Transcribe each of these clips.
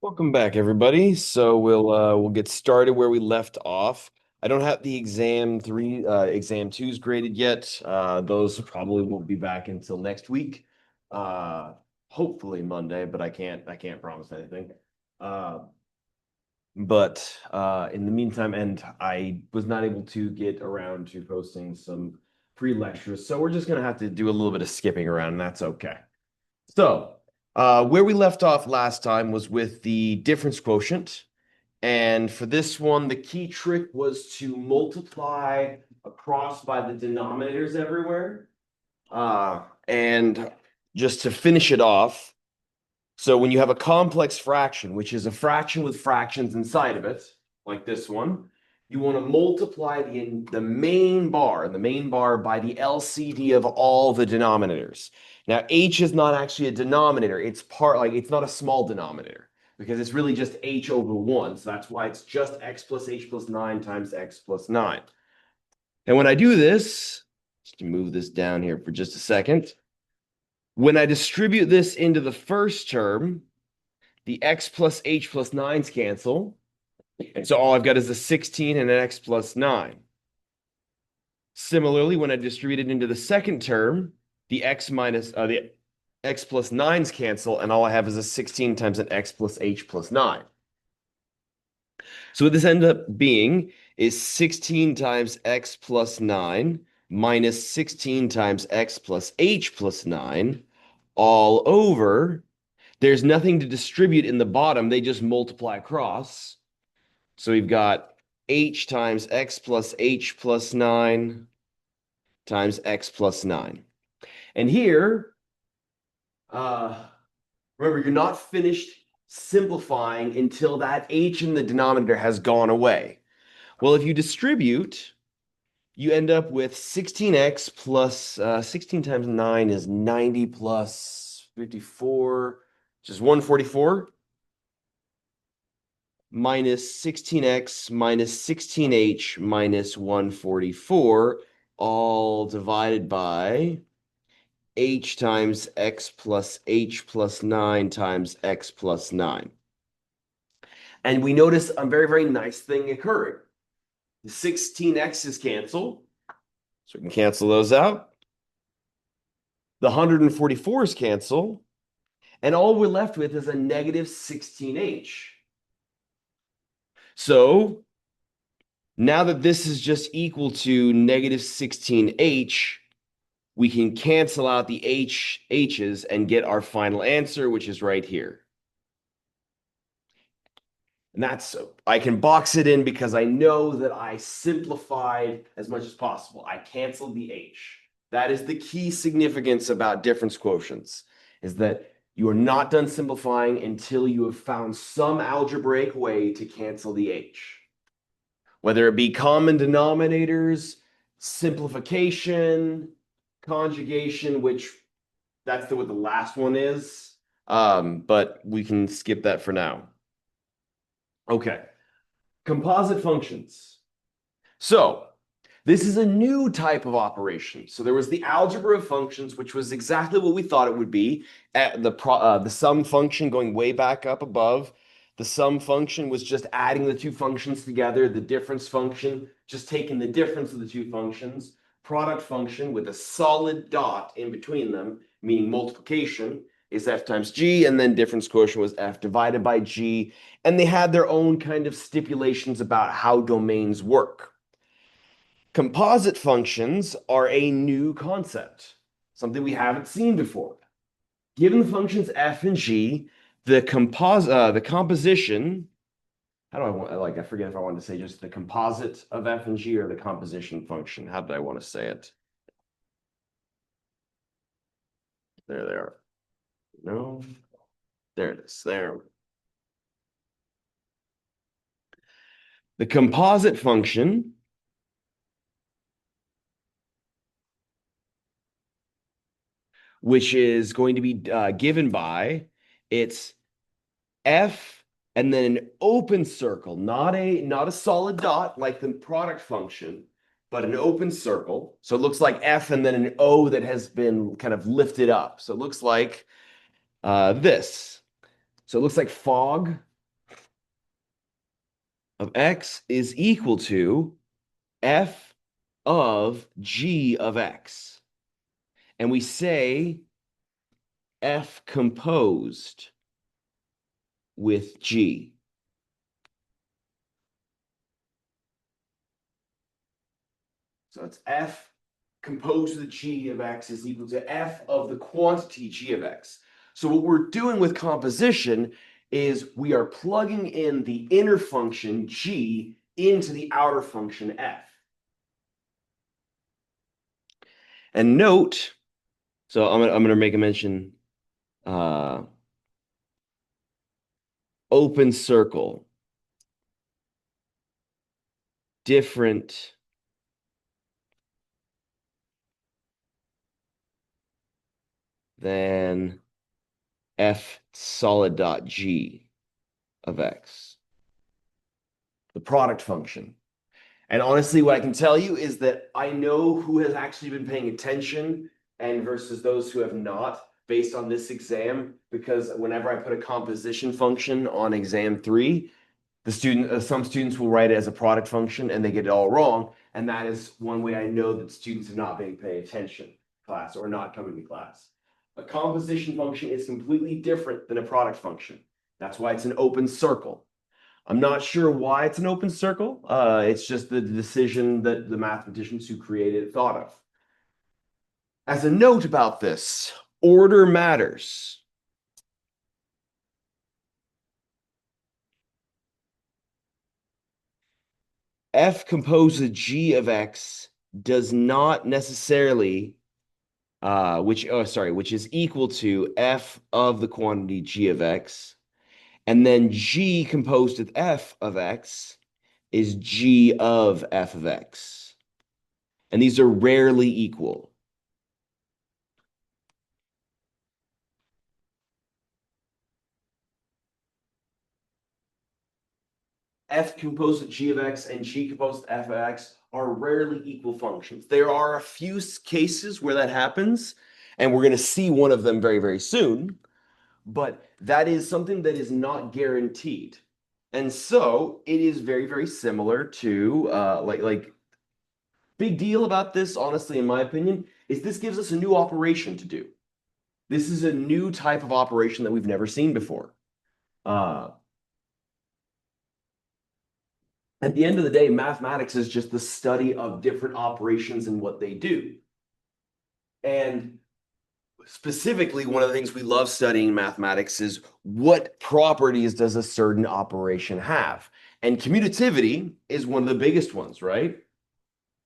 Welcome back, everybody. So we'll get started where we left off. I don't have the exam twos graded yet. Those probably won't be back until next week. Uh, Hopefully Monday, but I can't promise anything. Uh, but in the meantime, and I was not able to get around to posting some pre-lectures, so we're just gonna have to do a little bit of skipping around, and that's okay. So, where we left off last time was with the difference quotient. And for this one, the key trick was to multiply across by the denominators everywhere. And just to finish it off, so when you have a complex fraction, which is a fraction with fractions inside of it, like this one, you want to multiply the main bar by the LCD of all the denominators. Now, h is not actually a denominator. It's not a small denominator because it's really just h over 1. So that's why it's just x plus h plus 9 times x plus 9. And when I do this, just to move this down here for just a second, when I distribute this into the first term, the x plus h plus 9's cancel. And so all I've got is a 16 and an x plus 9. Similarly, when I distribute it into the second term, the x plus 9's cancel, and all I have is a 16 times an x plus h plus 9. So what this ends up being is 16 times x plus 9 minus 16 times x plus h plus 9 all over. There's nothing to distribute in the bottom. They just multiply across. So we've got h times x plus h plus 9 times x plus 9. And here, remember, you're not finished simplifying until that h in the denominator has gone away. Well, if you distribute, you end up with 16x plus 16 times 9 is 90 plus 54, which is 144, minus 16x minus 16h minus 144, all divided by h times x plus h plus 9 times x plus 9. And we notice a very, very nice thing occurring. The 16x's cancel, so we can cancel those out. The 144's cancel, and all we're left with is a negative 16h. So now that this is just equal to negative 16h, we can cancel out the h's and get our final answer, which is right here. And I can box it in because I know that I simplified as much as possible. I canceled the h. That is the key significance about difference quotients, is that you are not done simplifying until you have found some algebraic way to cancel the h. Whether it be common denominators, simplification, conjugation, which that's what the last one is. But we can skip that for now. Okay. Composite functions. So this is a new type of operation. So there was the algebra of functions, which was exactly what we thought it would be. The sum function going way back up above. The sum function was just adding the two functions together. The difference function, just taking the difference of the two functions. Product function with a solid dot in between them, meaning multiplication, is f times g, and then difference quotient was f divided by g. And they had their own kind of stipulations about how domains work. Composite functions are a new concept, something we haven't seen before. Given the functions f and g, the composition, how do I want, like, I forget if I want to say just the composite of f and g or the composition function. How did I want to say it? There they are. No, there it is. There. The composite function which is going to be given by it's f and then an open circle, not a solid dot like the product function, but an open circle. So it looks like f and then an o that has been kind of lifted up. So it looks like this. So it looks like fog. of x is equal to f of g of x. And we say f composed with g. So it's f composed with g of x is equal to f of the quantity g of x. So what we're doing with composition is we are plugging in the inner function g into the outer function f. And note, so I'm gonna make a mention, open circle, different than f solid dot g of x, the product function. And honestly, what I can tell you is that I know who has actually been paying attention and versus those who have not based on this exam, because whenever I put a composition function on exam 3, some students will write it as a product function and they get it all wrong. And that is one way I know that students have not been paying attention in class or not coming to class. A composition function is completely different than a product function. That's why it's an open circle. I'm not sure why it's an open circle. It's just the decision that the mathematicians who created it thought of. As a note about this, order matters. F composed of g of x does not necessarily, which is equal to f of the quantity g of x, and then g composed with f of x is g of f of x. And these are rarely equal. F composed with g of x and g composed with f of x are rarely equal functions. There are a few cases where that happens, and we're going to see one of them very, very soon, but that is something that is not guaranteed. And so it is very, very similar to like big deal about this, honestly, in my opinion, is this gives us a new operation to do. This is a new type of operation that we've never seen before. At the end of the day, mathematics is just the study of different operations and what they do. And specifically, one of the things we love studying in mathematics is what properties does a certain operation have? And commutativity is one of the biggest ones, right?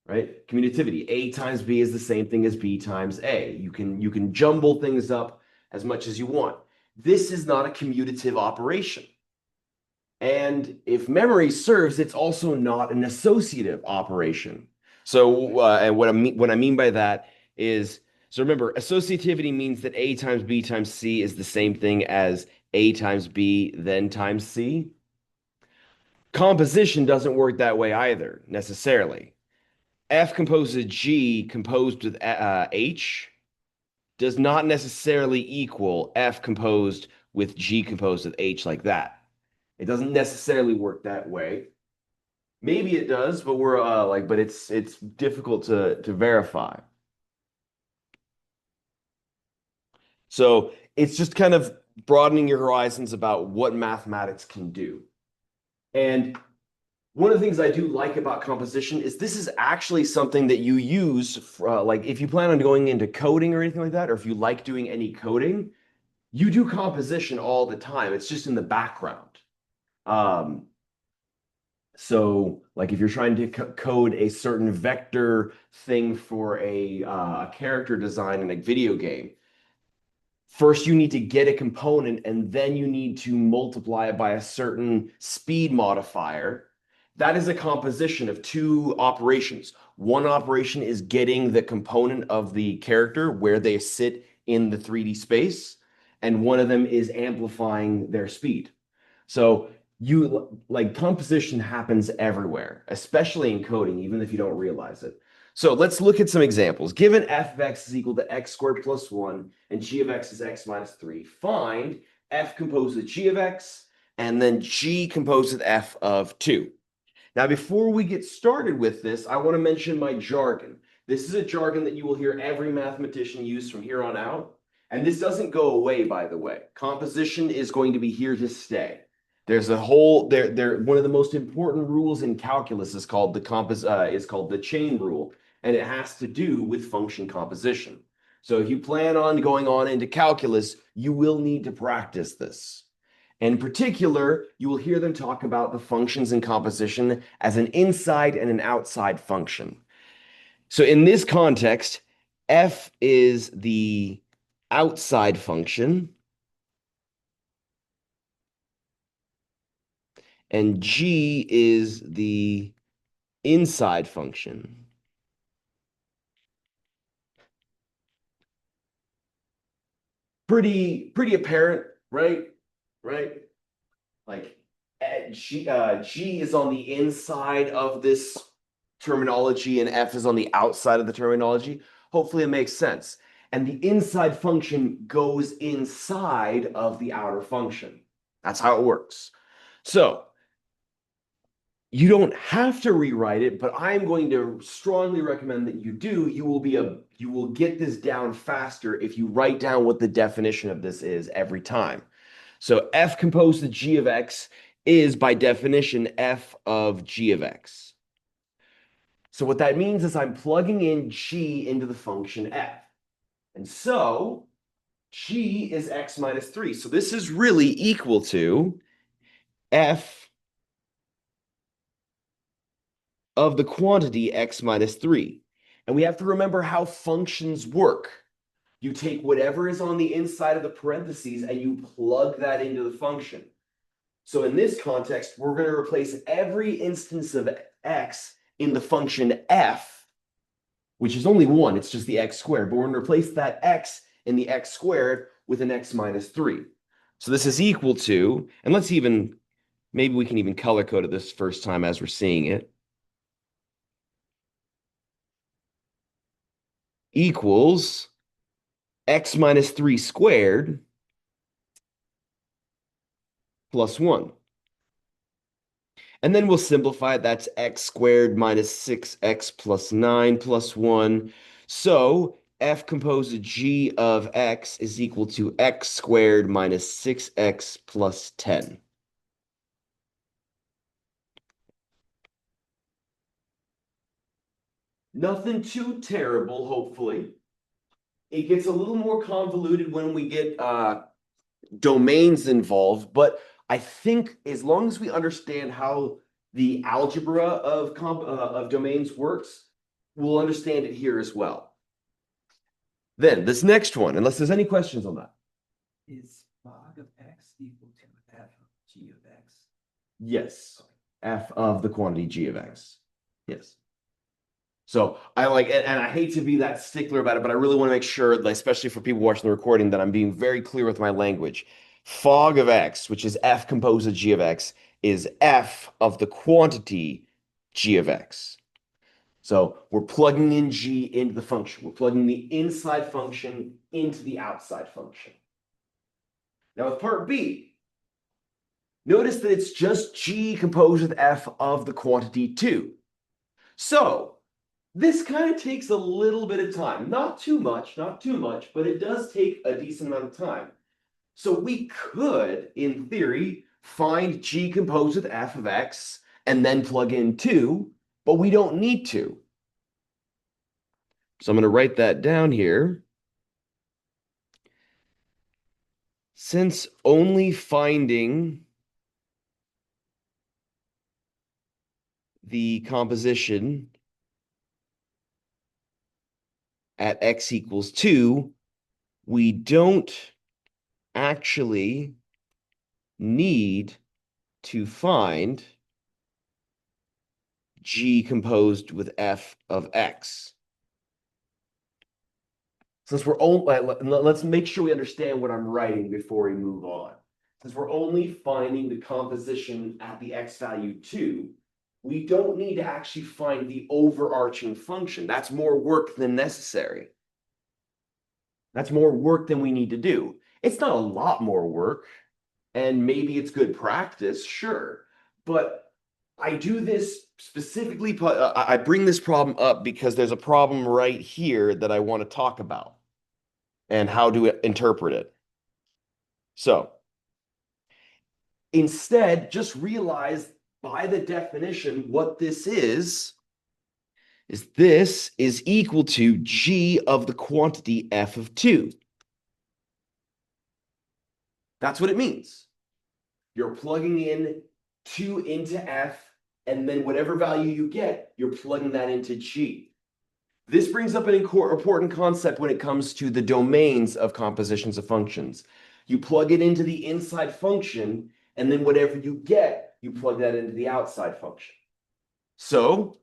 Right? Commutativity. A times B is the same thing as B times A. You can jumble things up as much as you want. This is not a commutative operation. And if memory serves, it's also not an associative operation. So, and what I mean by that is, so remember, associativity means that A times B times C is the same thing as A times B then times C. Composition doesn't work that way either, necessarily. F composed with G composed with H does not necessarily equal F composed with G composed with H like that. It doesn't necessarily work that way. Maybe it does, but we're but it's difficult to verify. So it's just kind of broadening your horizons about what mathematics can do. And one of the things I do like about composition is this is actually something that you use for, like if you plan on going into coding or anything like that, or if you like doing any coding, you do composition all the time. It's just in the background. So like if you're trying to code a certain vector thing for a character design in a video game, first you need to get a component and then you need to multiply it by a certain speed modifier. That is a composition of two operations. One operation is getting the component of the character where they sit in the 3D space, and one of them is amplifying their speed. So you like composition happens everywhere, especially in coding, even if you don't realize it. So let's look at some examples. Given f of x is equal to x squared plus 1 and g of x is x minus 3, find f composed with g of x and then g composed with f of 2. Now, before we get started with this, I want to mention my jargon. This is a jargon that you will hear every mathematician use from here on out. And this doesn't go away, by the way. Composition is going to be here to stay. There's a whole one of the most important rules in calculus is called the chain rule, and it has to do with function composition. So if you plan on going on into calculus, you will need to practice this. In particular, you will hear them talk about the functions in composition as an inside and an outside function. So in this context, f is the outside function, and g is the inside function. Pretty apparent, right? Right? Like G is on the inside of this terminology and F is on the outside of the terminology. Hopefully it makes sense. And the inside function goes inside of the outer function. That's how it works. So you don't have to rewrite it, but I'm going to strongly recommend that you do. You will get this down faster if you write down what the definition of this is every time. So f composed of g of x is by definition f of g of x. So what that means is I'm plugging in g into the function f. And so g is x minus 3. So this is really equal to f of the quantity x minus 3. And we have to remember how functions work. You take whatever is on the inside of the parentheses and you plug that into the function. So in this context, we're going to replace every instance of x in the function f, which is only one, it's just the x squared, but we're going to replace that x in the x squared with an x minus 3. So this is equal to, and maybe we can even color code it this first time as we're seeing it, equals x minus 3 squared plus 1. And then we'll simplify it. That's x squared minus 6x plus 9 plus 1. So f composed of g of x is equal to x squared minus 6x plus 10. Nothing too terrible, hopefully. It gets a little more convoluted when we get domains involved, but I think as long as we understand how the algebra of domains works, we'll understand it here as well. Then this next one, unless there's any questions on that. Is log of x equal to f of g of x? Yes, f of the quantity g of x. Yes. So I like, and I hate to be that stickler about it, but I really want to make sure, like, especially for people watching the recording, that I'm being very clear with my language. Fog of x, which is f composed of g of x, is f of the quantity g of x. So we're plugging in g into the function. We're plugging the inside function into the outside function. Now with part B, notice that it's just g composed with f of the quantity 2. So this kind of takes a little bit of time. Not too much, but it does take a decent amount of time. So we could, in theory, find g composed with f of x and then plug in 2, but we don't need to. So I'm going to write that down here. Since only finding the composition at x equals 2, we don't actually need to find g composed with f of x. Since we're only, let's make sure we understand what I'm writing before we move on. Since we're only finding the composition at the x value 2, we don't need to actually find the overarching function. That's more work than necessary. That's more work than we need to do. It's not a lot more work, and maybe it's good practice, sure. But I do this specifically, I bring this problem up because there's a problem right here that I want to talk about and how to interpret it. So instead, just realize by the definition what this is this is equal to g of the quantity f of 2. That's what it means. You're plugging in 2 into f, and then whatever value you get, you're plugging that into g. This brings up an important concept when it comes to the domains of compositions of functions. You plug it into the inside function, and then whatever you get, you plug that into the outside function. So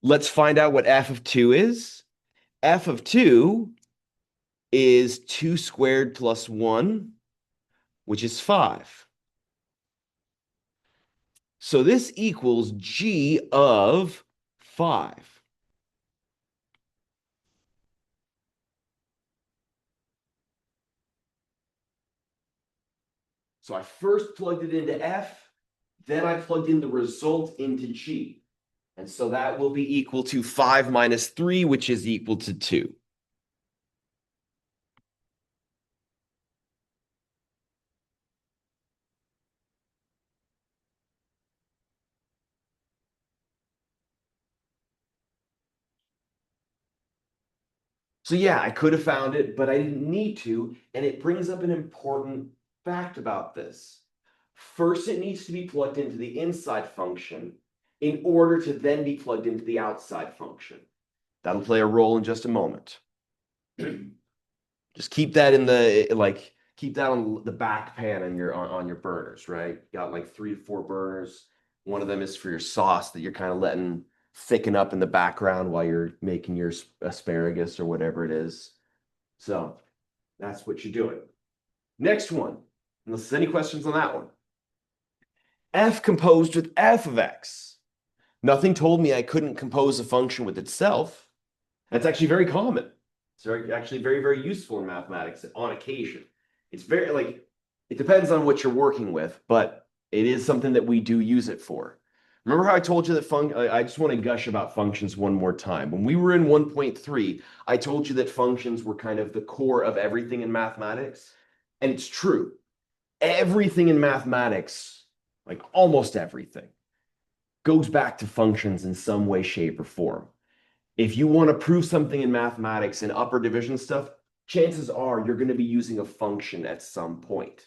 let's find out what f of 2 is. F of 2 is 2 squared plus 1, which is 5. So this equals g of 5. So I first plugged it into f, then I plugged in the result into g. And so that will be equal to 5 minus 3, which is equal to 2. So yeah, I could have found it, but I didn't need to. And it brings up an important fact about this. First, it needs to be plugged into the inside function in order to then be plugged into the outside function. That'll play a role in just a moment. Just keep that in the keep that on the back pan on your burners, right? Got like 3 to 4 burners. One of them is for your sauce that you're kind of letting thicken up in the background while you're making your asparagus or whatever it is. So that's what you're doing. Next one. Unless there's any questions on that one. F composed with f of x. Nothing told me I couldn't compose a function with itself. That's actually very common. It's actually very, very useful in mathematics on occasion. It's very it depends on what you're working with, but it is something that we do use it for. Remember how I told you that I just want to gush about functions one more time. When we were in 1.3, I told you that functions were kind of the core of everything in mathematics. And it's true. Everything in mathematics, like almost everything, goes back to functions in some way, shape, or form. If you want to prove something in mathematics and upper division stuff, chances are you're going to be using a function at some point.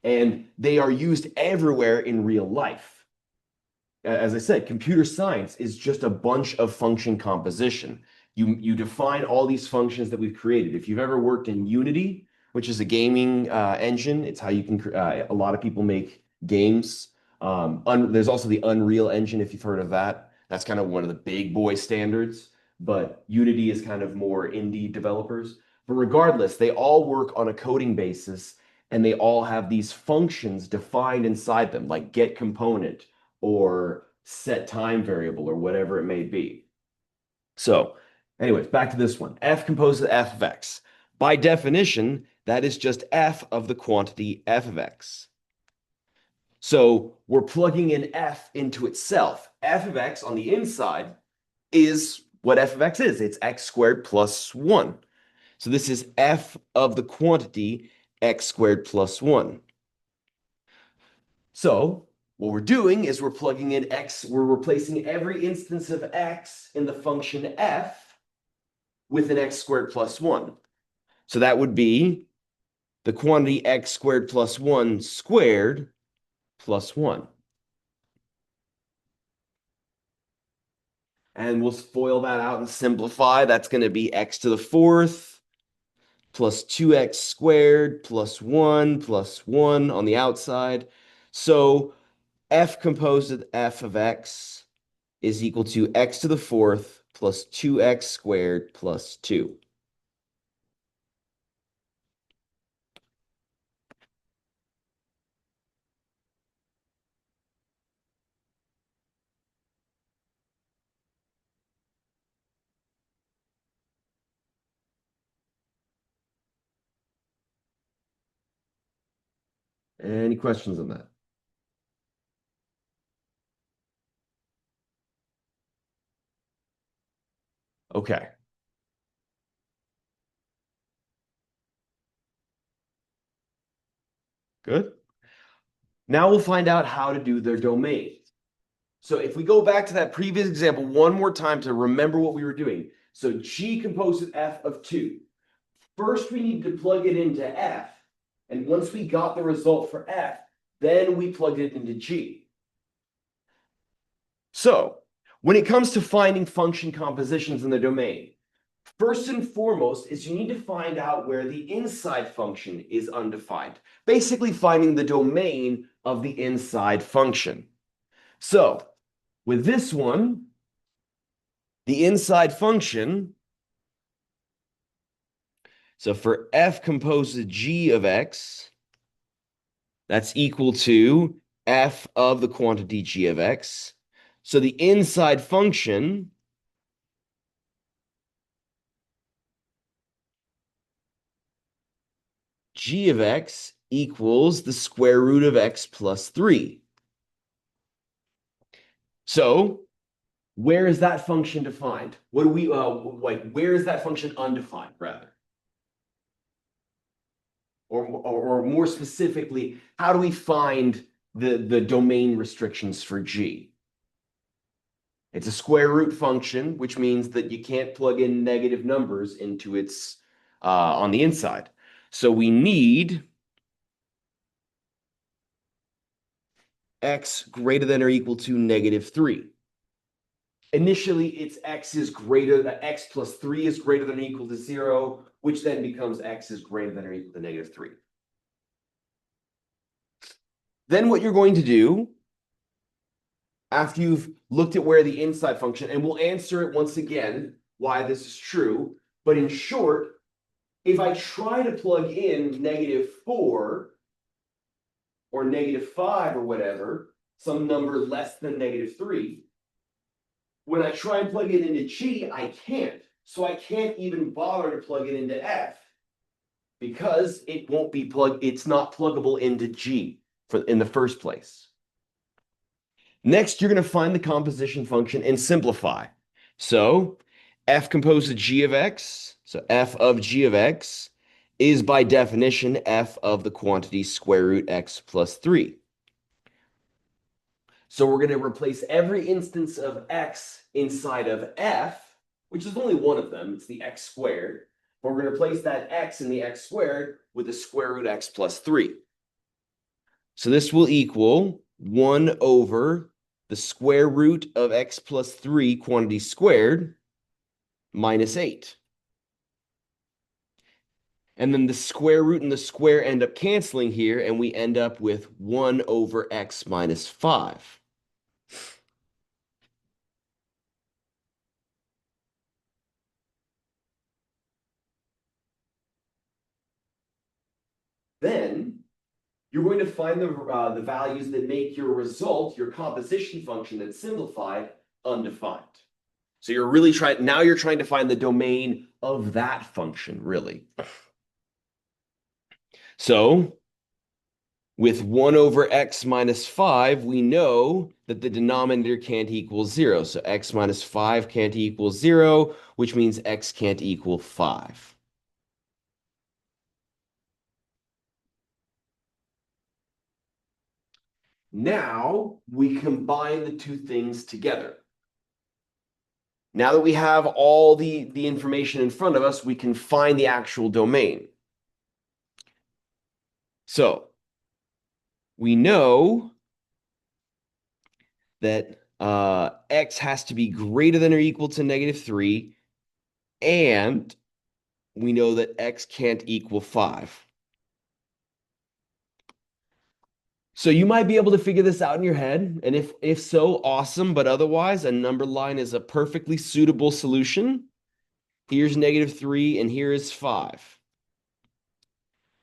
And they are used everywhere in real life. As I said, computer science is just a bunch of function composition. You define all these functions that we've created. If you've ever worked in Unity, which is a gaming engine, it's how you can, a lot of people make games. There's also the Unreal Engine, if you've heard of that. That's kind of one of the big boy standards, but Unity is kind of more indie developers. But regardless, they all work on a coding basis and they all have these functions defined inside them, like get component or set time variable or whatever it may be. So, anyways, back to this one. F composed of f of x. By definition, that is just f of the quantity f of x. So we're plugging in f into itself. F of x on the inside is what f of x is. It's x squared plus 1. So this is f of the quantity x squared plus 1. So what we're doing is we're plugging in x, we're replacing every instance of x in the function f with an x squared plus 1. So that would be the quantity x squared plus 1 squared plus 1. And we'll FOIL that out and simplify. That's going to be x to the 4th plus 2x squared plus 1 on the outside. So f composed of f of x is equal to x to the 4th plus 2x squared plus 2. Any questions on that? Okay. Good. Now we'll find out how to do their domain. So if we go back to that previous example one more time to remember what we were doing. So G composed of F of 2. First, we need to plug it into F. And once we got the result for F, then we plugged it into G. So when it comes to finding function compositions in the domain, first and foremost is you need to find out where the inside function is undefined. Basically finding the domain of the inside function. So with this one, the inside function, so for F composed of G of X, that's equal to F of the quantity G of X. So the inside function G of X equals the square root of X plus 3. So where is that function defined? What do we, where is that function undefined, rather? Or more specifically, how do we find the domain restrictions for G? It's a square root function, which means that you can't plug in negative numbers into its on the inside. So we need x greater than or equal to -3. Initially, it's x plus 3 is greater than or equal to 0, which then becomes x is greater than or equal to -3. Then what you're going to do, after you've looked at where the inside function, and we'll answer it once again why this is true, but in short, if I try to plug in -4 or -5 or whatever, some number less than -3, when I try and plug it into G, I can't. So I can't even bother to plug it into F because it won't be it's not pluggable into G in the first place. Next, you're going to find the composition function and simplify. So F composed of G of X, so F of G of X is by definition F of the quantity square root X plus 3. So we're going to replace every instance of X inside of F, which is only one of them, it's the X squared. But we're going to replace that X in the X squared with the square root X plus 3. So this will equal 1 over the square root of X plus 3 quantity squared minus 8. And then the square root and the square end up canceling here, and we end up with 1 over X minus 5. Then you're going to find the values that make your result, your composition function that's simplified, undefined. So you're really now you're trying to find the domain of that function, really. So with 1 over X minus 5, we know that the denominator can't equal 0. So X minus 5 can't equal 0, which means X can't equal 5. Now we combine the two things together. Now that we have all the information in front of us, we can find the actual domain. So we know that X has to be greater than or equal to -3, and we know that X can't equal 5. So you might be able to figure this out in your head, and if so, awesome, but otherwise, a number line is a perfectly suitable solution. Here's -3, and here is 5.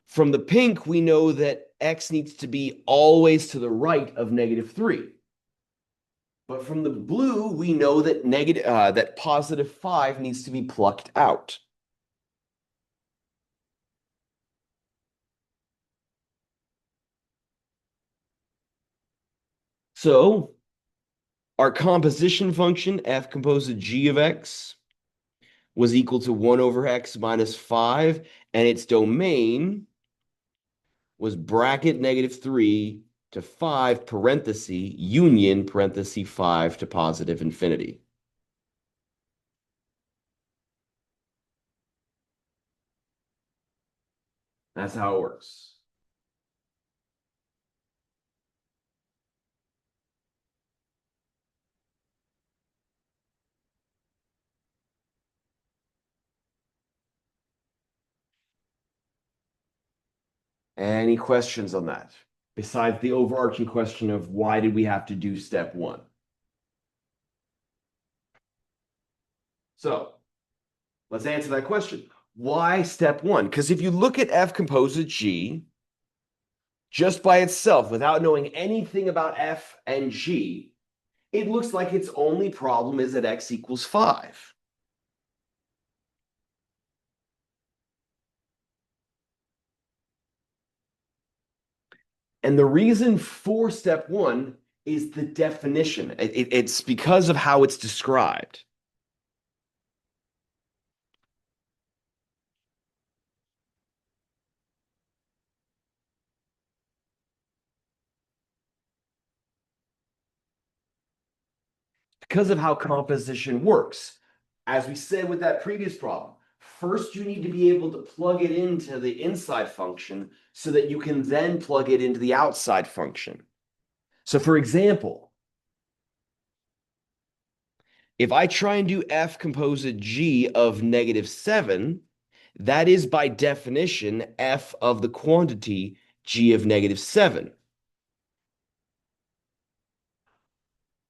From the pink, we know that X needs to be always to the right of -3. But from the blue, we know that that +5 needs to be plucked out. So our composition function, F composed of G of X, was equal to 1 over x minus 5, and its domain was bracket -3 to 5 parenthesis union parenthesis 5 to positive infinity. That's how it works. Any questions on that? Besides the overarching question of why did we have to do step 1? So let's answer that question. Why step 1? Because if you look at F composite G just by itself, without knowing anything about F and G, it looks like its only problem is that x equals 5. And the reason for step 1 is the definition. It's because of how it's described. Because of how composition works. As we said with that previous problem, first you need to be able to plug it into the inside function so that you can then plug it into the outside function. So for example, if I try and do F composite G of -7, that is by definition F of the quantity G of -7.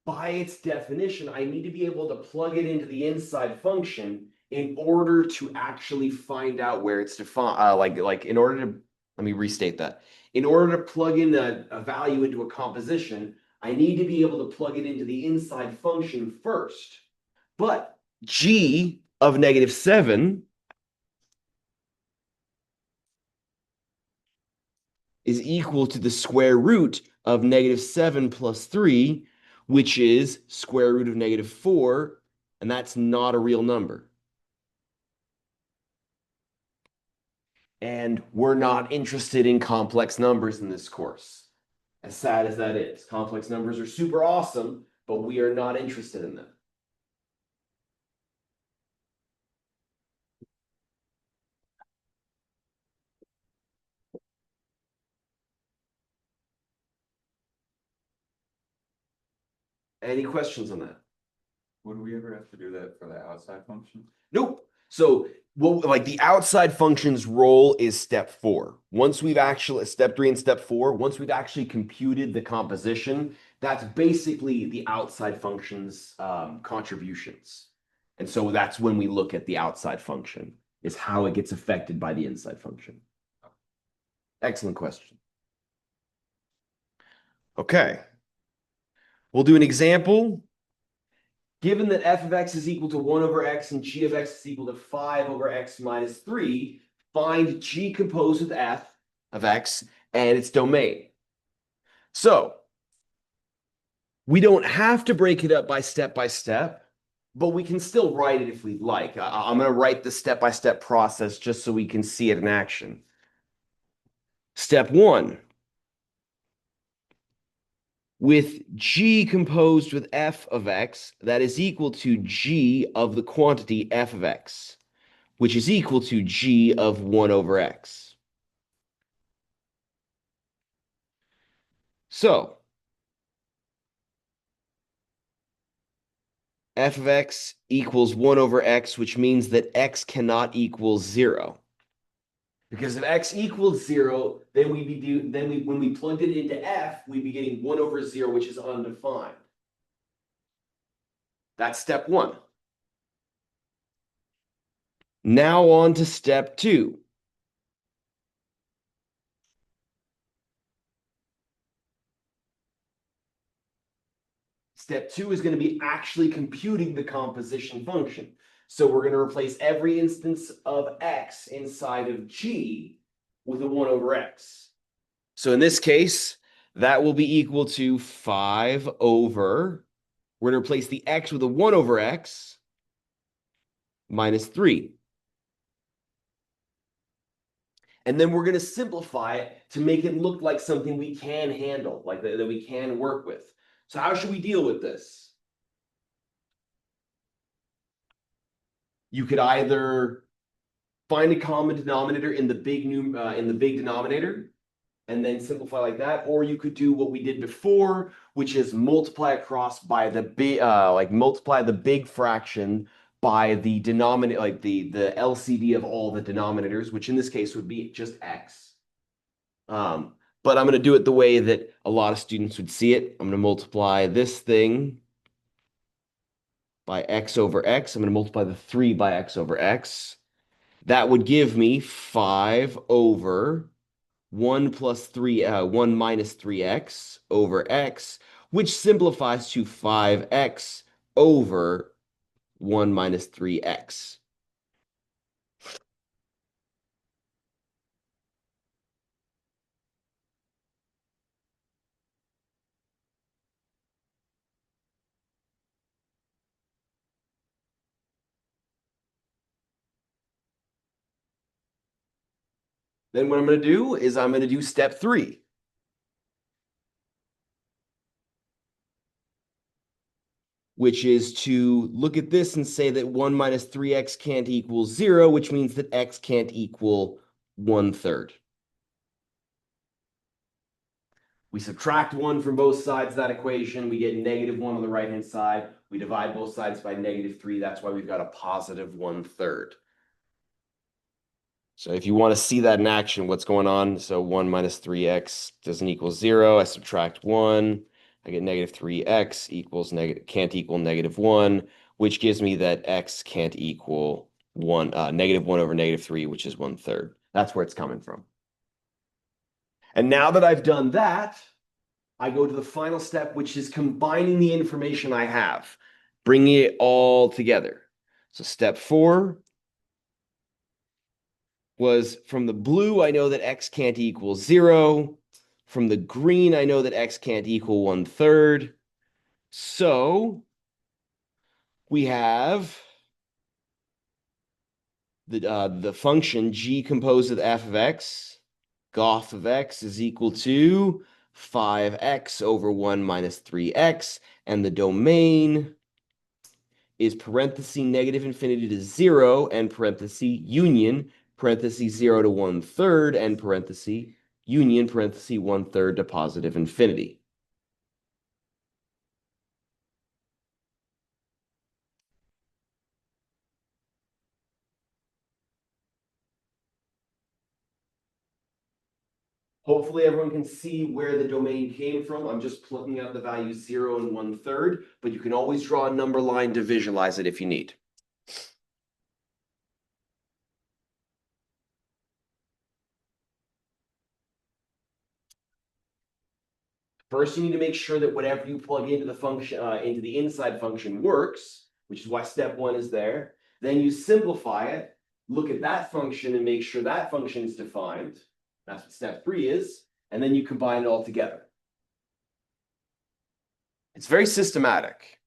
By its definition, I need to be able to plug it into the inside function in order to actually find out where it's defined. Like in order to, let me restate that. In order to plug in a value into a composition, I need to be able to plug it into the inside function first. But G of -7 is equal to the square root of -7 plus 3, which is square root of -4, and that's not a real number. And we're not interested in complex numbers in this course. As sad as that is, complex numbers are super awesome, but we are not interested in them. Any questions on that? Would we ever have to do that for the outside function? Nope. So, well, like the outside function's role is step 4. Once we've actually, step 3 and step 4, once we've actually computed the composition, that's basically the outside function's contributions. And so that's when we look at the outside function, is how it gets affected by the inside function. Excellent question. Okay. We'll do an example. Given that f of x is equal to 1 over x and g of x is equal to 5 over x minus 3, find g composed with f of x and its domain. So we don't have to break it up by step, but we can still write it if we'd like. I'm going to write the step-by-step process just so we can see it in action. Step 1. With g composed with f of x, that is equal to g of the quantity f of x, which is equal to g of 1 over x. So, f of x equals 1 over x, which means that x cannot equal 0. Because if x equals 0, then when we plugged it into f, we'd be getting 1 over 0, which is undefined. That's step 1. Now on to step 2. Step 2 is going to be actually computing the composition function. So we're going to replace every instance of x inside of g with a 1 over x. So in this case, that will be equal to 5 over, we're going to replace the x with a 1 over x minus 3. And then we're going to simplify it to make it look like something we can handle, like that we can work with. So how should we deal with this? You could either find a common denominator in the big denominator and then simplify like that, or you could do what we did before, which is multiply across by the big multiply the big fraction by the denominator, like the LCD of all the denominators, which in this case would be just x. But I'm going to do it the way that a lot of students would see it. I'm going to multiply this thing by x over x. I'm going to multiply the 3 by x over x. That would give me 5 over 1 minus 3x over x, which simplifies to 5x over 1 minus 3x. Then what I'm going to do is I'm going to do step 3. Which is to look at this and say that 1 minus 3x can't equal 0, which means that x can't equal 1/3. We subtract 1 from both sides of that equation. We get -1 on the right-hand side. We divide both sides by -3. That's why we've got a positive 1/3. So if you want to see that in action, what's going on? So 1 minus 3x doesn't equal 0. I subtract 1. I get -3x can't equal -1, which gives me that x can't equal -1 over -3, which is 1/3. That's where it's coming from. And now that I've done that, I go to the final step, which is combining the information I have, bringing it all together. So step 4 was from the blue, I know that x can't equal 0. From the green, I know that x can't equal 1/3. So we have the function g composed of f of x, gof of x is equal to 5x over 1 minus 3x, and the domain is parenthesis -infinity to 0 and parenthesis union parenthesis 0 to 1/3 and parenthesis union parenthesis 1/3 to positive infinity. Hopefully everyone can see where the domain came from. I'm just plugging out the values 0 and 1/3, but you can always draw a number line to visualize it if you need. First, you need to make sure that whatever you plug into the function, into the inside function works, which is why step 1 is there. Then you simplify it, look at that function and make sure that function is defined. That's what step 3 is. And then you combine it all together. It's very systematic.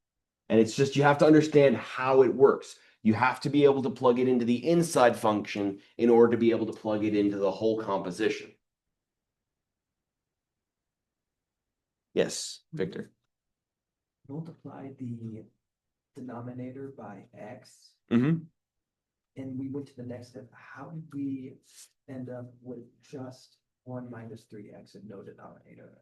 And it's just you have to understand how it works. You have to be able to plug it into the inside function in order to be able to plug it into the whole composition. Yes, Victor. Multiply the denominator by x, Mm-hmm. and we went to the next step. How did we end up with just 1 minus 3x and no denominator?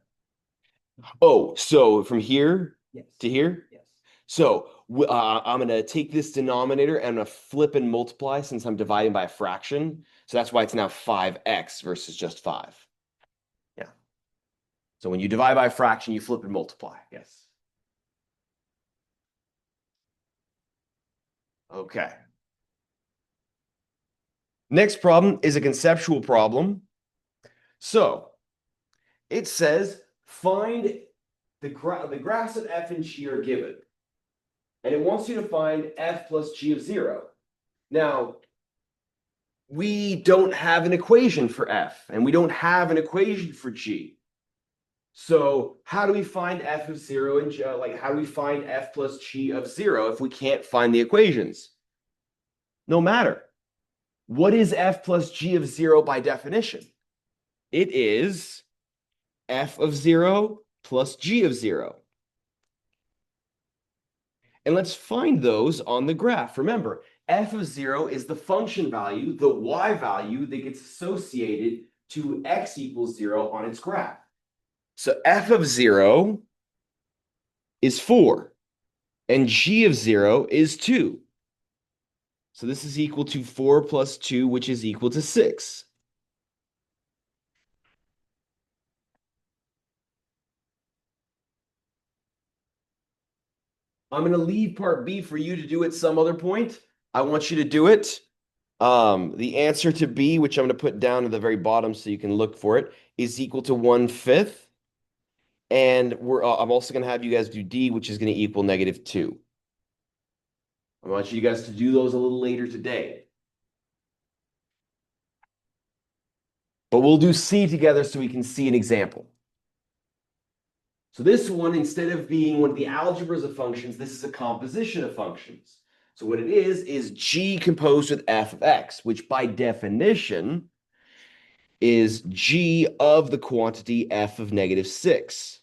Oh, so from here Yes. to here? Yes. So I'm going to take this denominator and I'm going to flip and multiply since I'm dividing by a fraction. So that's why it's now 5x versus just 5. Yeah. So when you divide by a fraction, you flip and multiply. Yes. Okay. Next problem is a conceptual problem. So it says find the graphs of f and g are given. And it wants you to find f plus g of 0. Now, we don't have an equation for f, and we don't have an equation for g. So how do we find f of 0 and how do we find f plus g of 0 if we can't find the equations? No matter. What is f plus g of 0 by definition? It is f of 0 plus g of 0. And let's find those on the graph. Remember, f of 0 is the function value, the y value that gets associated to x equals 0 on its graph. So f of 0 is 4, and g of 0 is 2. So this is equal to 4 plus 2, which is equal to 6. I'm going to leave part B for you to do at some other point. I want you to do it. The answer to B, which I'm going to put down at the very bottom so you can look for it, is equal to 1/5. And I'm also going to have you guys do D, which is going to equal -2. I want you guys to do those a little later today. But we'll do C together so we can see an example. So this one, instead of being one of the algebras of functions, this is a composition of functions. So what it is g composed with f of x, which by definition is g of the quantity f of -6.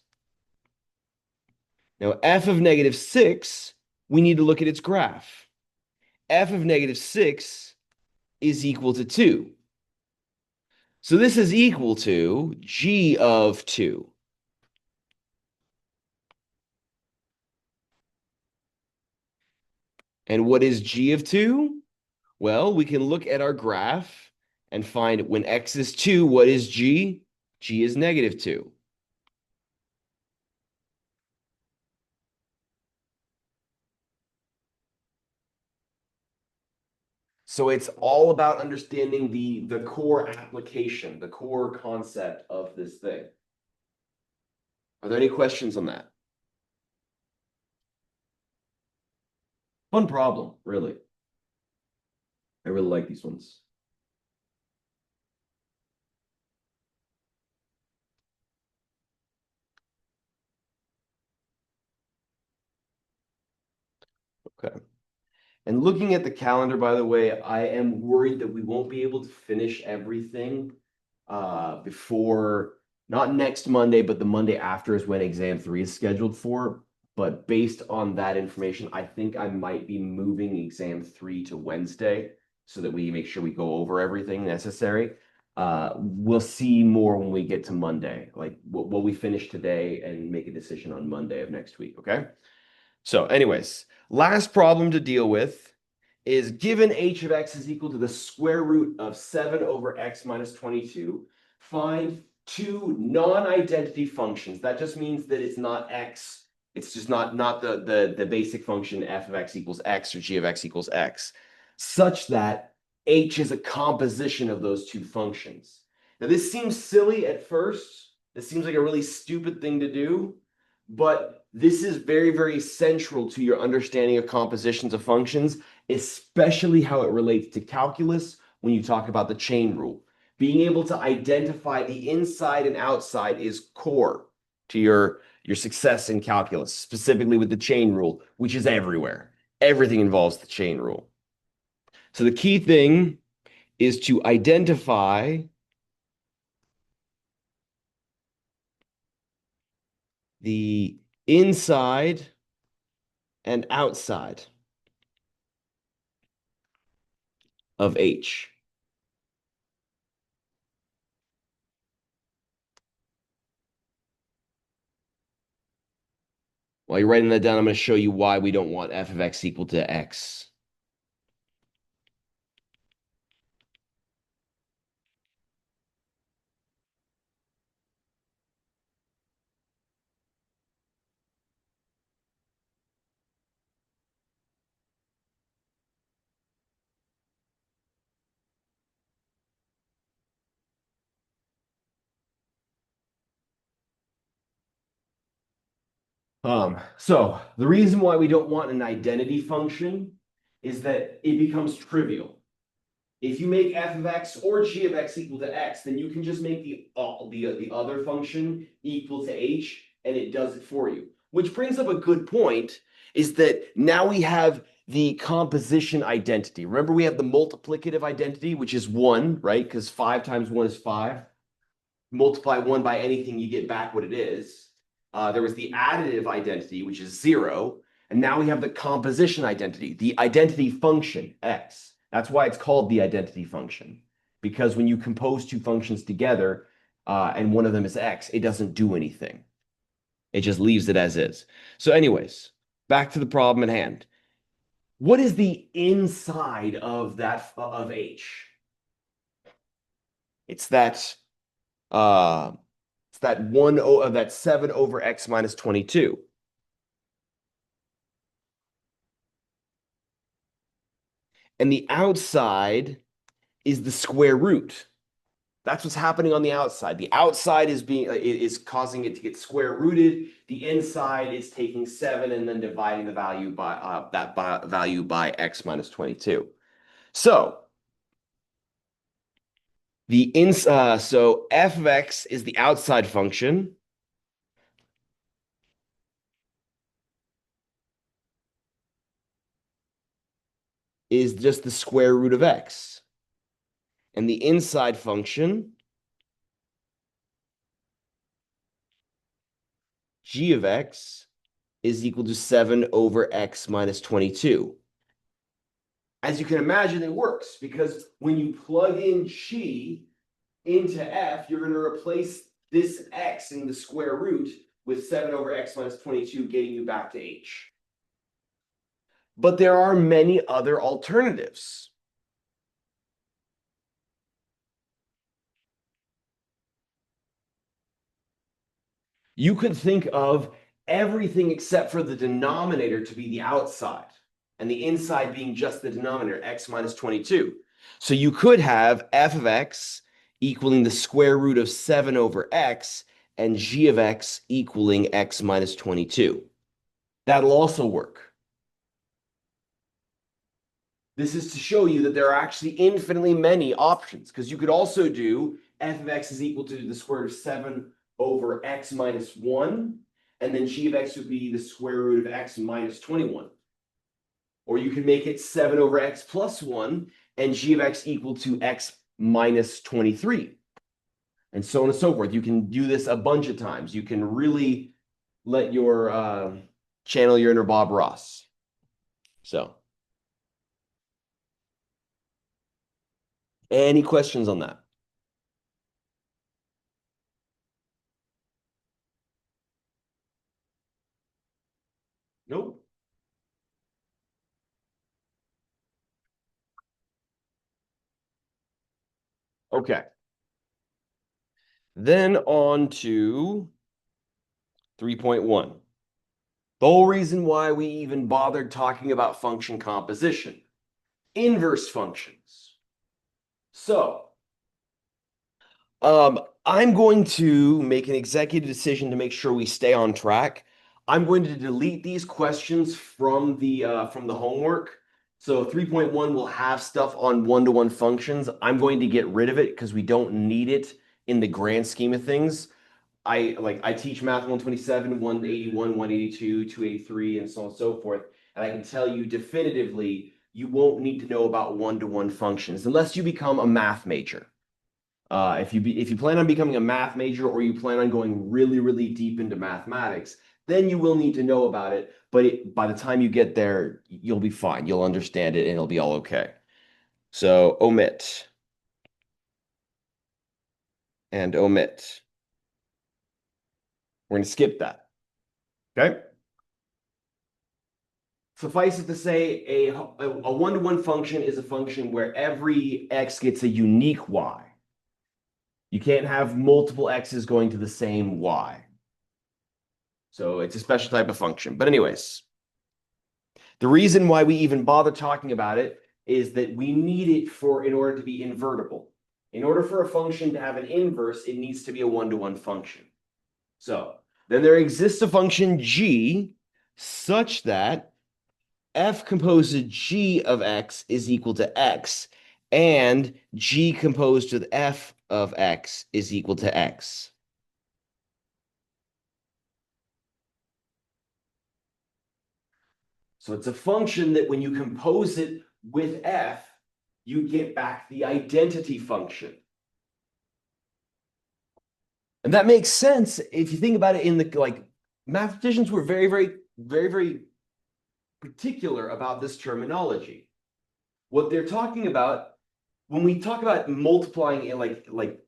Now, f of -6, we need to look at its graph. F of -6 is equal to 2. So this is equal to g of 2. And what is g of 2? Well, we can look at our graph and find when x is 2, what is g? G is -2. So it's all about understanding the core application, the core concept of this thing. Are there any questions on that? Fun problem, really. I really like these ones. Okay. And looking at the calendar, by the way, I am worried that we won't be able to finish everything before, not next Monday, but the Monday after is when exam 3 is scheduled for. But based on that information, I think I might be moving exam 3 to Wednesday so that we make sure we go over everything necessary. We'll see more when we get to Monday, like what we finish today and make a decision on Monday of next week, okay? So anyways, last problem to deal with is given h of x is equal to the square root of 7 over x minus 22, find two non-identity functions. That just means that it's not x. It's just not the basic function f of x equals x or g of x equals x, such that h is a composition of those two functions. Now, this seems silly at first. This seems like a really stupid thing to do, but this is very, very central to your understanding of compositions of functions, especially how it relates to calculus when you talk about the chain rule. Being able to identify the inside and outside is core to your success in calculus, specifically with the chain rule, which is everywhere. Everything involves the chain rule. So the key thing is to identify the inside and outside of H. While you're writing that down, I'm going to show you why we don't want f of x equal to x. So the reason why we don't want an identity function is that it becomes trivial. If you make f of x or g of x equal to x, then you can just make the other function equal to h, and it does it for you. Which brings up a good point, is that now we have the composition identity. Remember, we have the multiplicative identity, which is 1, right? Because 5 times 1 is 5. Multiply 1 by anything, you get back what it is. There was the additive identity, which is 0. And now we have the composition identity, the identity function, x. That's why it's called the identity function. Because when you compose two functions together, and one of them is x, it doesn't do anything. It just leaves it as is. So anyways, back to the problem at hand. What is the inside of that of h? It's that that 7 over x minus 22. And the outside is the square root. That's what's happening on the outside. The outside is causing it to get square rooted. The inside is taking 7 and then dividing the value by value by x minus 22. So so f of x is the outside function. Is just the square root of x. And the inside function, g of x, is equal to 7 over x minus 22. As you can imagine, it works because when you plug in g into f, you're going to replace this x in the square root with 7 over x minus 22, getting you back to h. But there are many other alternatives. You could think of everything except for the denominator to be the outside, and the inside being just the denominator, x minus 22. So you could have f of x equaling the square root of 7 over x, and g of x equaling x minus 22. That'll also work. This is to show you that there are actually infinitely many options, because you could also do f of x is equal to the square root of 7 over x minus 1, and then g of x would be the square root of x minus 21. Or you can make it 7 over x plus 1, and g of x equal to x minus 23. And so on and so forth. You can do this a bunch of times. You can really let your channel your inner Bob Ross. So, any questions on that? Nope. Okay. Then on to 3.1. The whole reason why we even bothered talking about function composition. Inverse functions. So, I'm going to make an executive decision to make sure we stay on track. I'm going to delete these questions from the homework. So 3.1 will have stuff on one-to-one functions. I'm going to get rid of it because we don't need it in the grand scheme of things. I teach Math 127, 181, 182, 283, and so on and so forth. And I can tell you definitively, you won't need to know about one-to-one functions unless you become a math major. If you plan on becoming a math major or you plan on going really, really deep into mathematics, then you will need to know about it. But by the time you get there, you'll be fine. You'll understand it and it'll be all okay. So omit and omit. We're going to skip that. Okay? Suffice it to say, a one-to-one function is a function where every x gets a unique y. You can't have multiple x's going to the same y. So it's a special type of function. But anyways, the reason why we even bother talking about it is that we need it in order to be invertible. In order for a function to have an inverse, it needs to be a one-to-one function. So then there exists a function g such that f composed of g of x is equal to x, and g composed of f of x is equal to x. So it's a function that when you compose it with f, you get back the identity function. And that makes sense if you think about it in the, like, mathematicians were very particular about this terminology. What they're talking about when we talk about multiplying it, like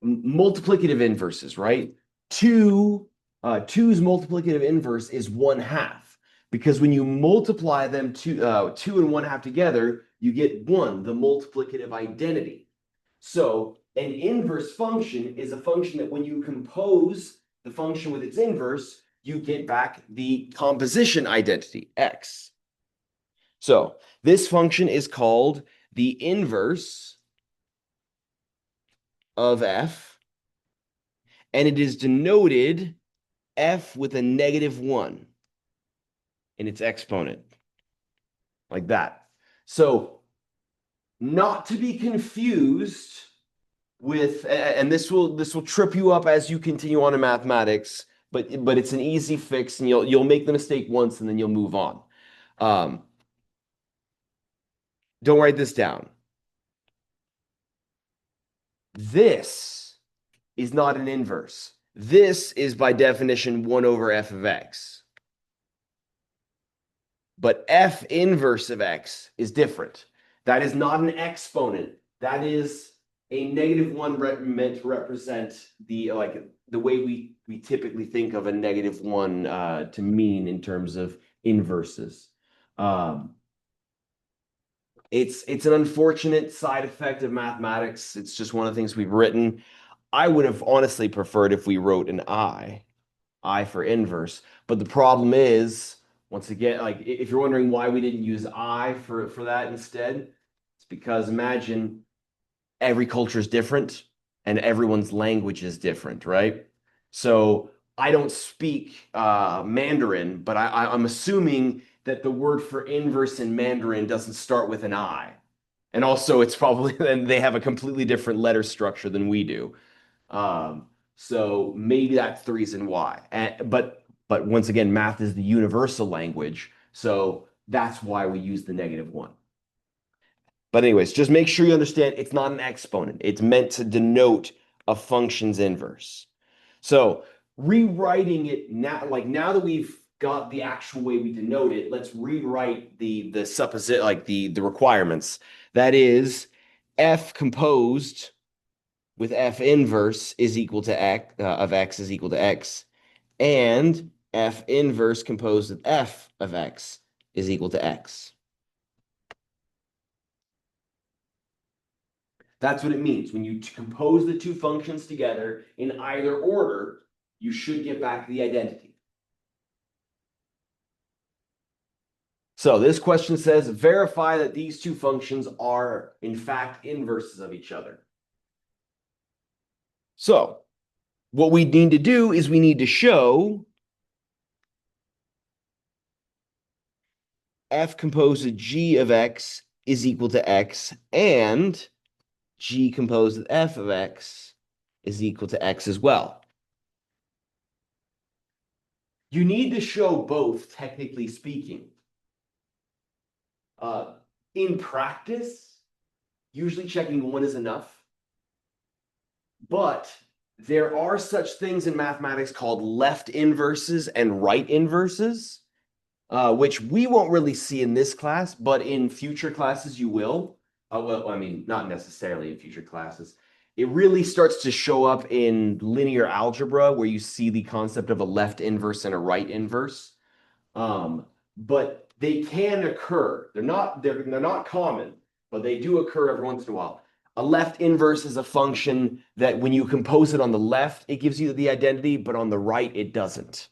multiplicative inverses, right? Two's multiplicative inverse is 1/2, because when you multiply them 2 and 1/2 together, you get 1, the multiplicative identity. So an inverse function is a function that when you compose the function with its inverse, you get back the composition identity, x. So this function is called the inverse of f, and it is denoted f with a -1 in its exponent, like that. So not to be confused with, and this will trip you up as you continue on in mathematics, but it's an easy fix, and you'll make the mistake once and then you'll move on. Don't write this down. This is not an inverse. This is by definition 1 over f of x. But f inverse of x is different. That is not an exponent. That is a -1 meant to represent the way we typically think of a -1 to mean in terms of inverses. It's an unfortunate side effect of mathematics. It's just one of the things we've written. I would have honestly preferred if we wrote an I for inverse. But the problem is, once again, like if you're wondering why we didn't use I for that instead, it's because imagine every culture is different and everyone's language is different, right? So I don't speak Mandarin, but I'm assuming that the word for inverse in Mandarin doesn't start with an I. And also it's probably, then they have a completely different letter structure than we do. So maybe that's the reason why. But once again, math is the universal language, so that's why we use the -1. But anyways, just make sure you understand it's not an exponent. It's meant to denote a function's inverse. So rewriting it now, like now that we've got the actual way we denote it, let's rewrite the supposite, like the requirements. That is, f composed with f inverse is equal to x of x is equal to x, and f inverse composed of f of x is equal to x. That's what it means. When you compose the two functions together in either order, you should get back the identity. So this question says, verify that these two functions are in fact inverses of each other. So what we need to do is we need to show f composed of g of x is equal to x, and g composed of f of x is equal to x as well. You need to show both, technically speaking. In practice, usually checking one is enough. But there are such things in mathematics called left inverses and right inverses, which we won't really see in this class, but in future classes you will. Well, I mean, not necessarily in future classes. It really starts to show up in linear algebra, where you see the concept of a left inverse and a right inverse. But they can occur. They're not common, but they do occur every once in a while. A left inverse is a function that when you compose it on the left, it gives you the identity, but on the right, it doesn't.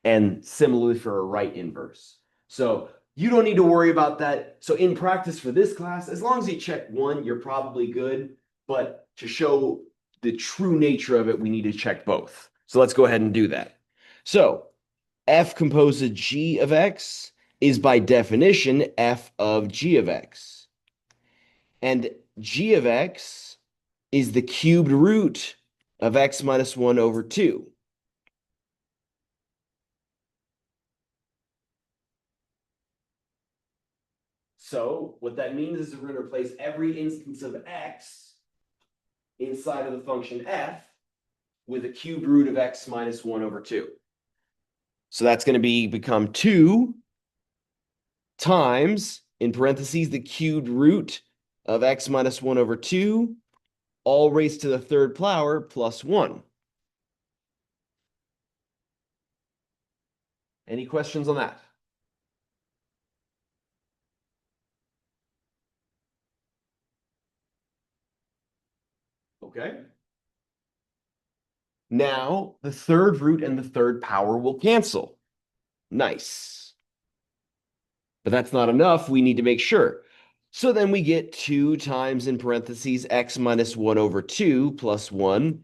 And similarly for a right inverse. So you don't need to worry about that. So in practice for this class, as long as you check one, you're probably good. But to show the true nature of it, we need to check both. So let's go ahead and do that. So f composed of g of x is by definition f of g of x. And g of x is the cubed root of x minus 1 over 2. So what that means is we're going to replace every instance of x inside of the function f with a cubed root of x minus 1 over 2. So that's going to become 2 times, in parentheses, the cubed root of x minus 1 over 2, all raised to the third power plus 1. Any questions on that? Okay. Now, the third root and the third power will cancel. Nice. But that's not enough. We need to make sure. So then we get 2 times, in parentheses, x minus 1 over 2 plus 1.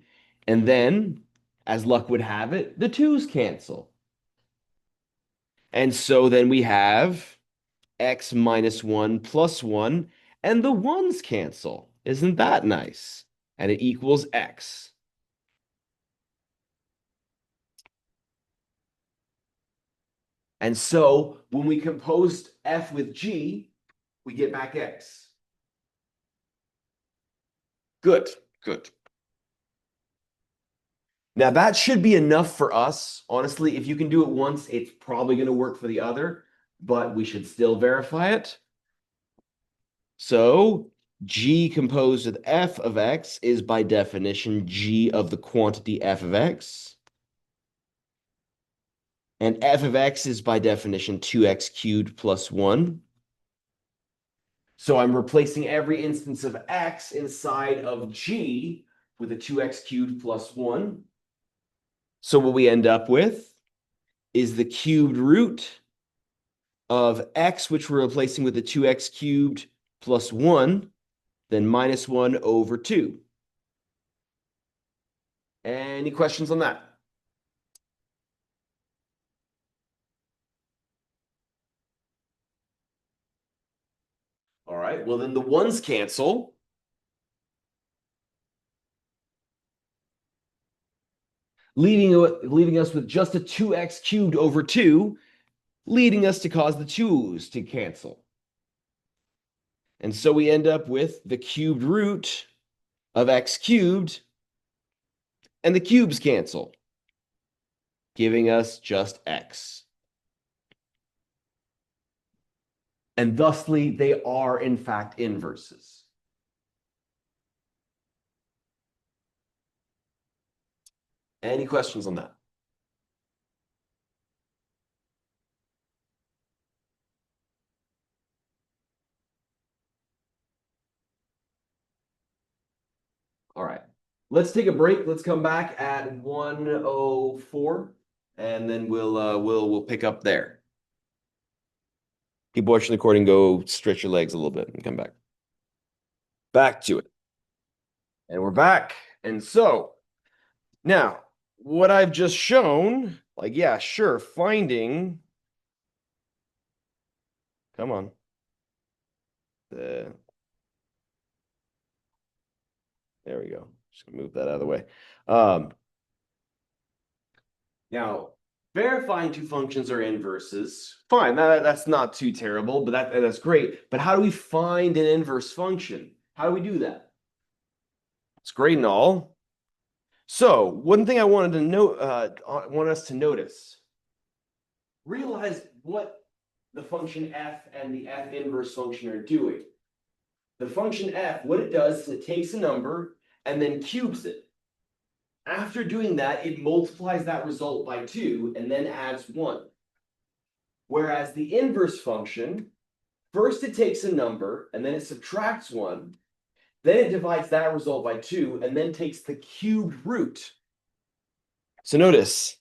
And then, as luck would have it, the 2's cancel. And so then we have x minus 1 plus 1, and the 1's cancel. Isn't that nice? And it equals x. And so when we composed f with g, we get back x. Good, good. Now that should be enough for us. Honestly, if you can do it once, it's probably going to work for the other, but we should still verify it. So g composed with f of x is by definition g of the quantity f of x. And f of x is by definition 2x cubed plus 1. So I'm replacing every instance of x inside of g with a 2x cubed plus 1. So what we end up with is the cubed root of x, which we're replacing with the 2x cubed plus 1, then minus 1 over 2. Any questions on that? All right, well then the 1's cancel. Leaving us with just a 2x cubed over 2, leading us to cause the 2's to cancel. And so we end up with the cubed root of x cubed, and the cubes cancel, giving us just x. And thusly, they are in fact inverses. Any questions on that? All right, let's take a break. Let's come back at 1:04, and then we'll pick up there. People watching the recording, go stretch your legs a little bit and come back. Back to it. And we're back. And so now what I've just shown, like, yeah, sure, finding, come on. There we go. Just gonna move that out of the way. Now, verifying two functions are inverses, fine, that's not too terrible, but that's great. But how do we find an inverse function? How do we do that? It's great and all. So one thing I wanted to note, want us to notice, realize what the function f and the f inverse function are doing. The function f, what it does is it takes a number and then cubes it. After doing that, it multiplies that result by 2 and then adds 1. Whereas the inverse function, first it takes a number and then it subtracts 1. Then it divides that result by 2 and then takes the cubed root. So notice,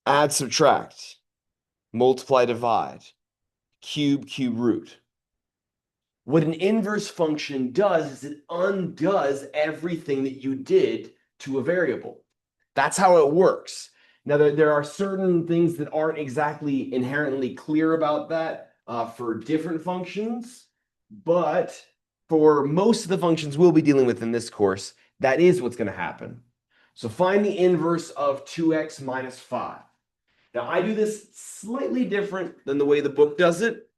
add, subtract, multiply, divide, cube root. What an inverse function does is it undoes everything that you did to a variable. That's how it works. Now, there are certain things that aren't exactly inherently clear about that for different functions, but for most of the functions we'll be dealing with in this course, that is what's going to happen. So find the inverse of 2x minus 5. Now, I do this slightly different than the way the book does it.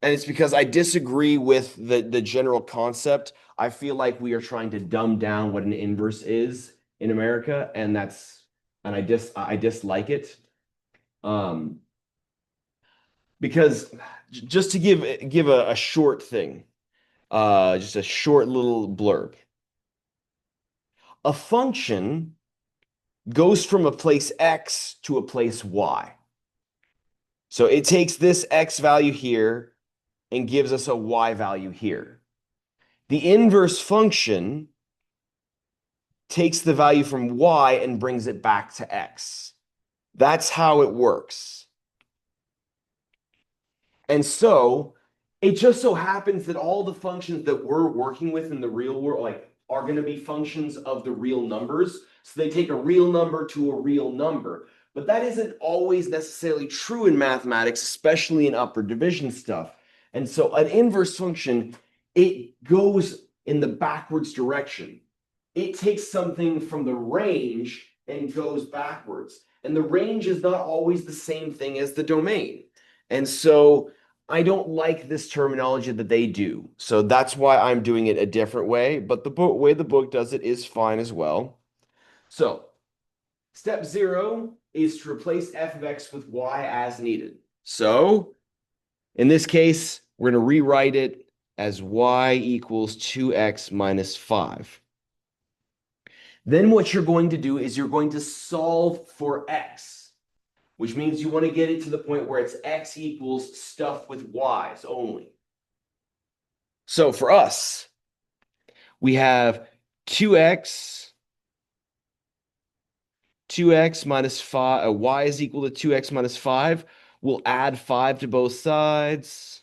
And it's because I disagree with the general concept. I feel like we are trying to dumb down what an inverse is in America, and I dislike it. Um, because just to give a short thing, just a short little blurb. A function goes from a place X to a place Y. So it takes this X value here and gives us a Y value here. The inverse function takes the value from Y and brings it back to X. That's how it works. And so it just so happens that all the functions that we're working with in the real world, like, are going to be functions of the real numbers. So they take a real number to a real number. But that isn't always necessarily true in mathematics, especially in upper division stuff. And so an inverse function, it goes in the backwards direction. It takes something from the range and goes backwards. And the range is not always the same thing as the domain. And so I don't like this terminology that they do. So that's why I'm doing it a different way. But the way the book does it is fine as well. So step 0 is to replace f of x with y as needed. So in this case, we're going to rewrite it as y equals 2x minus 5. Then what you're going to do is you're going to solve for x, which means you want to get it to the point where it's x equals stuff with y's only. So for us, we have 2x minus 5, y is equal to 2x minus 5. We'll add 5 to both sides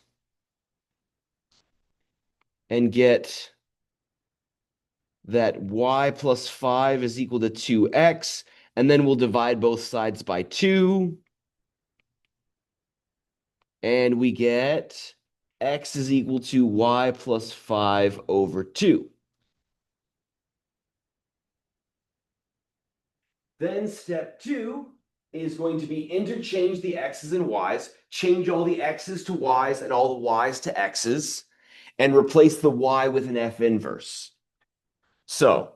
and get that y plus 5 is equal to 2x. And then we'll divide both sides by 2. And we get x is equal to y plus 5 over 2. Then step 2 is going to be interchange the x's and y's, change all the x's to y's and all the y's to x's, and replace the y with an f inverse. So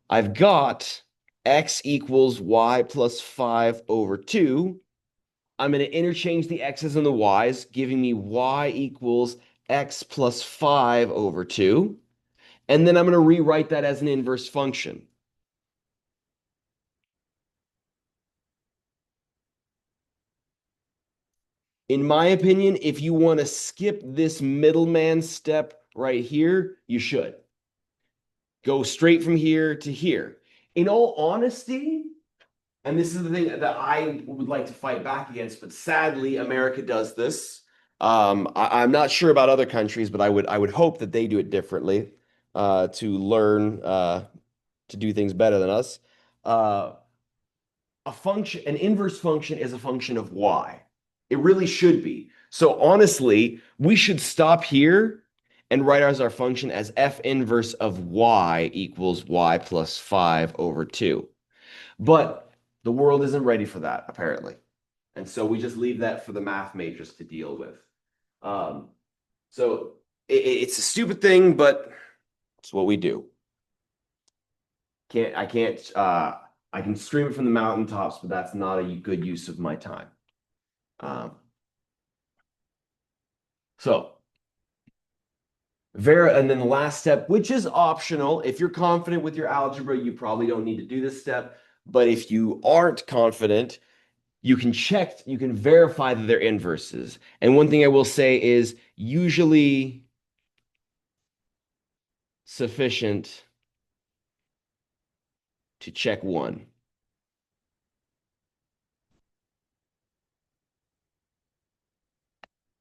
I've got x equals y plus 5 over 2. I'm going to interchange the x's and the y's, giving me y equals x plus 5 over 2. And then I'm going to rewrite that as an inverse function. In my opinion, if you want to skip this middleman step right here, you should. Go straight from here to here. In all honesty, and this is the thing that I would like to fight back against, but sadly, America does this. I'm not sure about other countries, but I would hope that they do it differently to learn to do things better than us. An inverse function is a function of y. It really should be. So honestly, we should stop here and write as our function as f inverse of y equals y plus 5 over 2. But the world isn't ready for that, apparently. And so we just leave that for the math majors to deal with. So it's a stupid thing, but it's what we do. I can scream it from the mountaintops, but that's not a good use of my time. And then the last step, which is optional. If you're confident with your algebra, you probably don't need to do this step. But if you aren't confident, you can verify that they're inverses. And one thing I will say is usually sufficient to check one.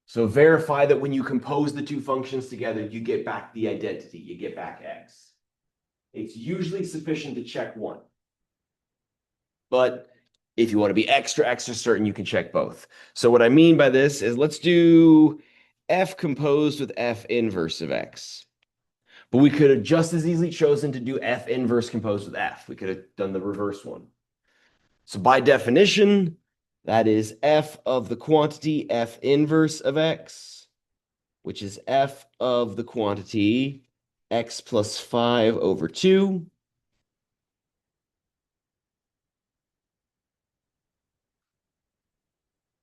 So verify that when you compose the two functions together, you get back the identity, you get back x. It's usually sufficient to check one. But if you want to be extra certain, you can check both. So what I mean by this is let's do f composed with f inverse of x. But we could have just as easily chosen to do f inverse composed with f. We could have done the reverse one. So by definition, that is f of the quantity f inverse of x which is f of the quantity x plus 5 over 2.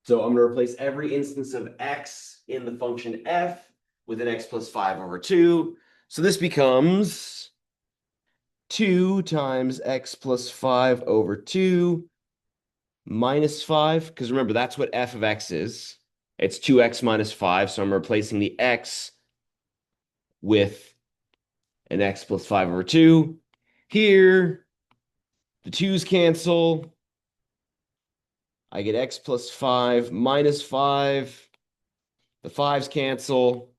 So I'm going to replace every instance of x in the function f with an x plus 5 over 2. So this becomes 2 times x plus 5 over 2 minus 5, because remember, that's what f of x is. It's 2x minus 5, so I'm replacing the x with an x plus 5 over 2. Here, the 2's cancel. I get x plus 5 minus 5. The 5's cancel,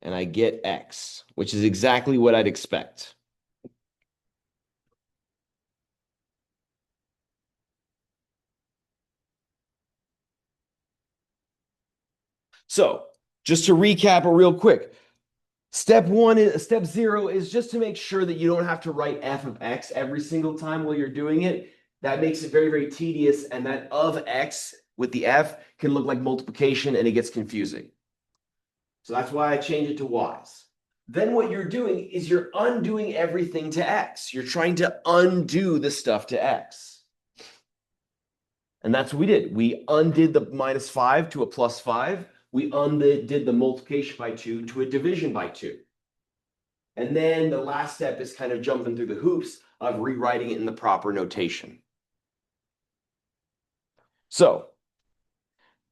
and I get x, which is exactly what I'd expect. So, just to recap it real quick, step 0 is just to make sure that you don't have to write f of x every single time while you're doing it. That makes it very, very tedious, and that of x with the f can look like multiplication, and it gets confusing. So that's why I change it to y's. Then what you're doing is you're undoing everything to x. You're trying to undo the stuff to x. And that's what we did. We undid the minus 5 to a plus 5. We undid the multiplication by 2 to a division by 2. And then the last step is kind of jumping through the hoops of rewriting it in the proper notation. So,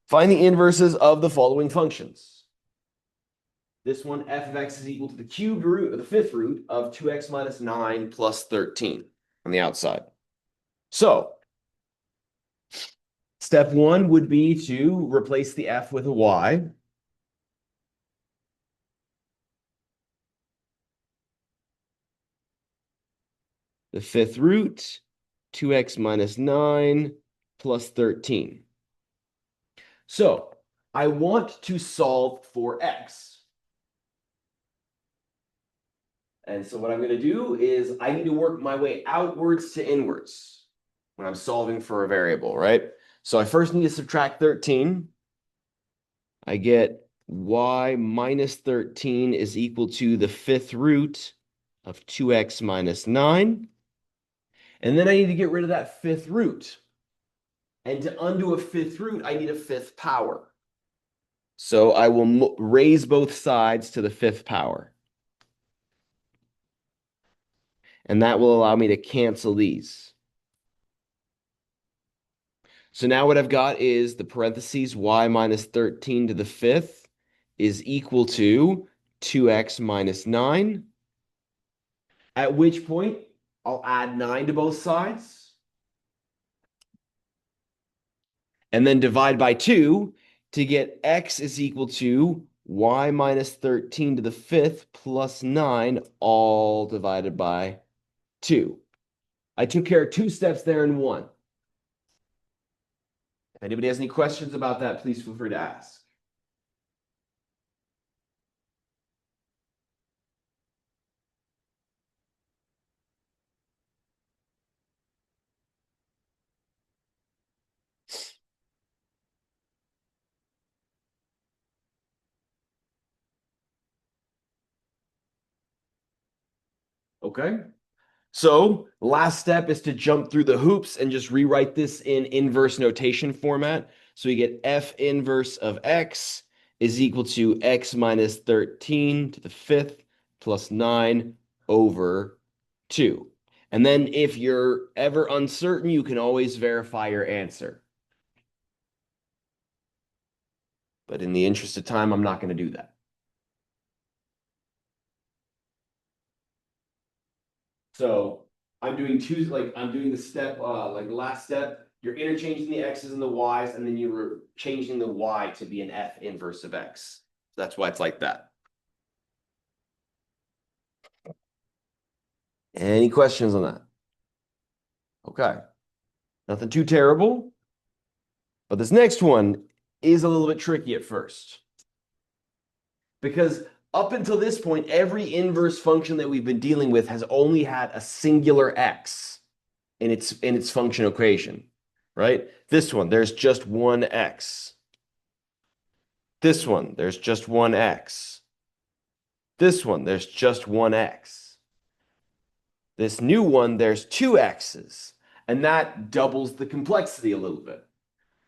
find the inverses of the following functions. This one, f of x is equal to the cubed root, or the fifth root, of 2x minus 9 plus 13 on the outside. So, step 1 would be to replace the f with a y. The fifth root, 2x minus 9 plus 13. So, I want to solve for x. And so what I'm going to do is I need to work my way outwards to inwards when I'm solving for a variable, right? So I first need to subtract 13. I get y minus 13 is equal to the fifth root of 2x minus 9. And then I need to get rid of that fifth root. And to undo a fifth root, I need a fifth power. So I will raise both sides to the fifth power. And that will allow me to cancel these. So now what I've got is the parentheses y minus 13 to the fifth is equal to 2x minus 9. At which point, I'll add 9 to both sides. And then divide by 2 to get x is equal to y minus 13 to the fifth plus 9, all divided by 2. I took care of 2 steps there in 1. If anybody has any questions about that, please feel free to ask. Okay. So last step is to jump through the hoops and just rewrite this in inverse notation format. So we get f inverse of x is equal to x minus 13 to the fifth plus 9 over 2. And then if you're ever uncertain, you can always verify your answer. But in the interest of time, I'm not going to do that. So I'm doing I'm doing the step, like the last step, you're interchanging the x's and the y's, and then you're changing the y to be an f inverse of x. That's why it's like that. Any questions on that? Okay. Nothing too terrible. But this next one is a little bit tricky at first. Because up until this point, every inverse function that we've been dealing with has only had a singular x in its function equation, right? This one, there's just one x. This one, there's just one x. This one, there's just one x. This new one, there's two x's. And that doubles the complexity a little bit.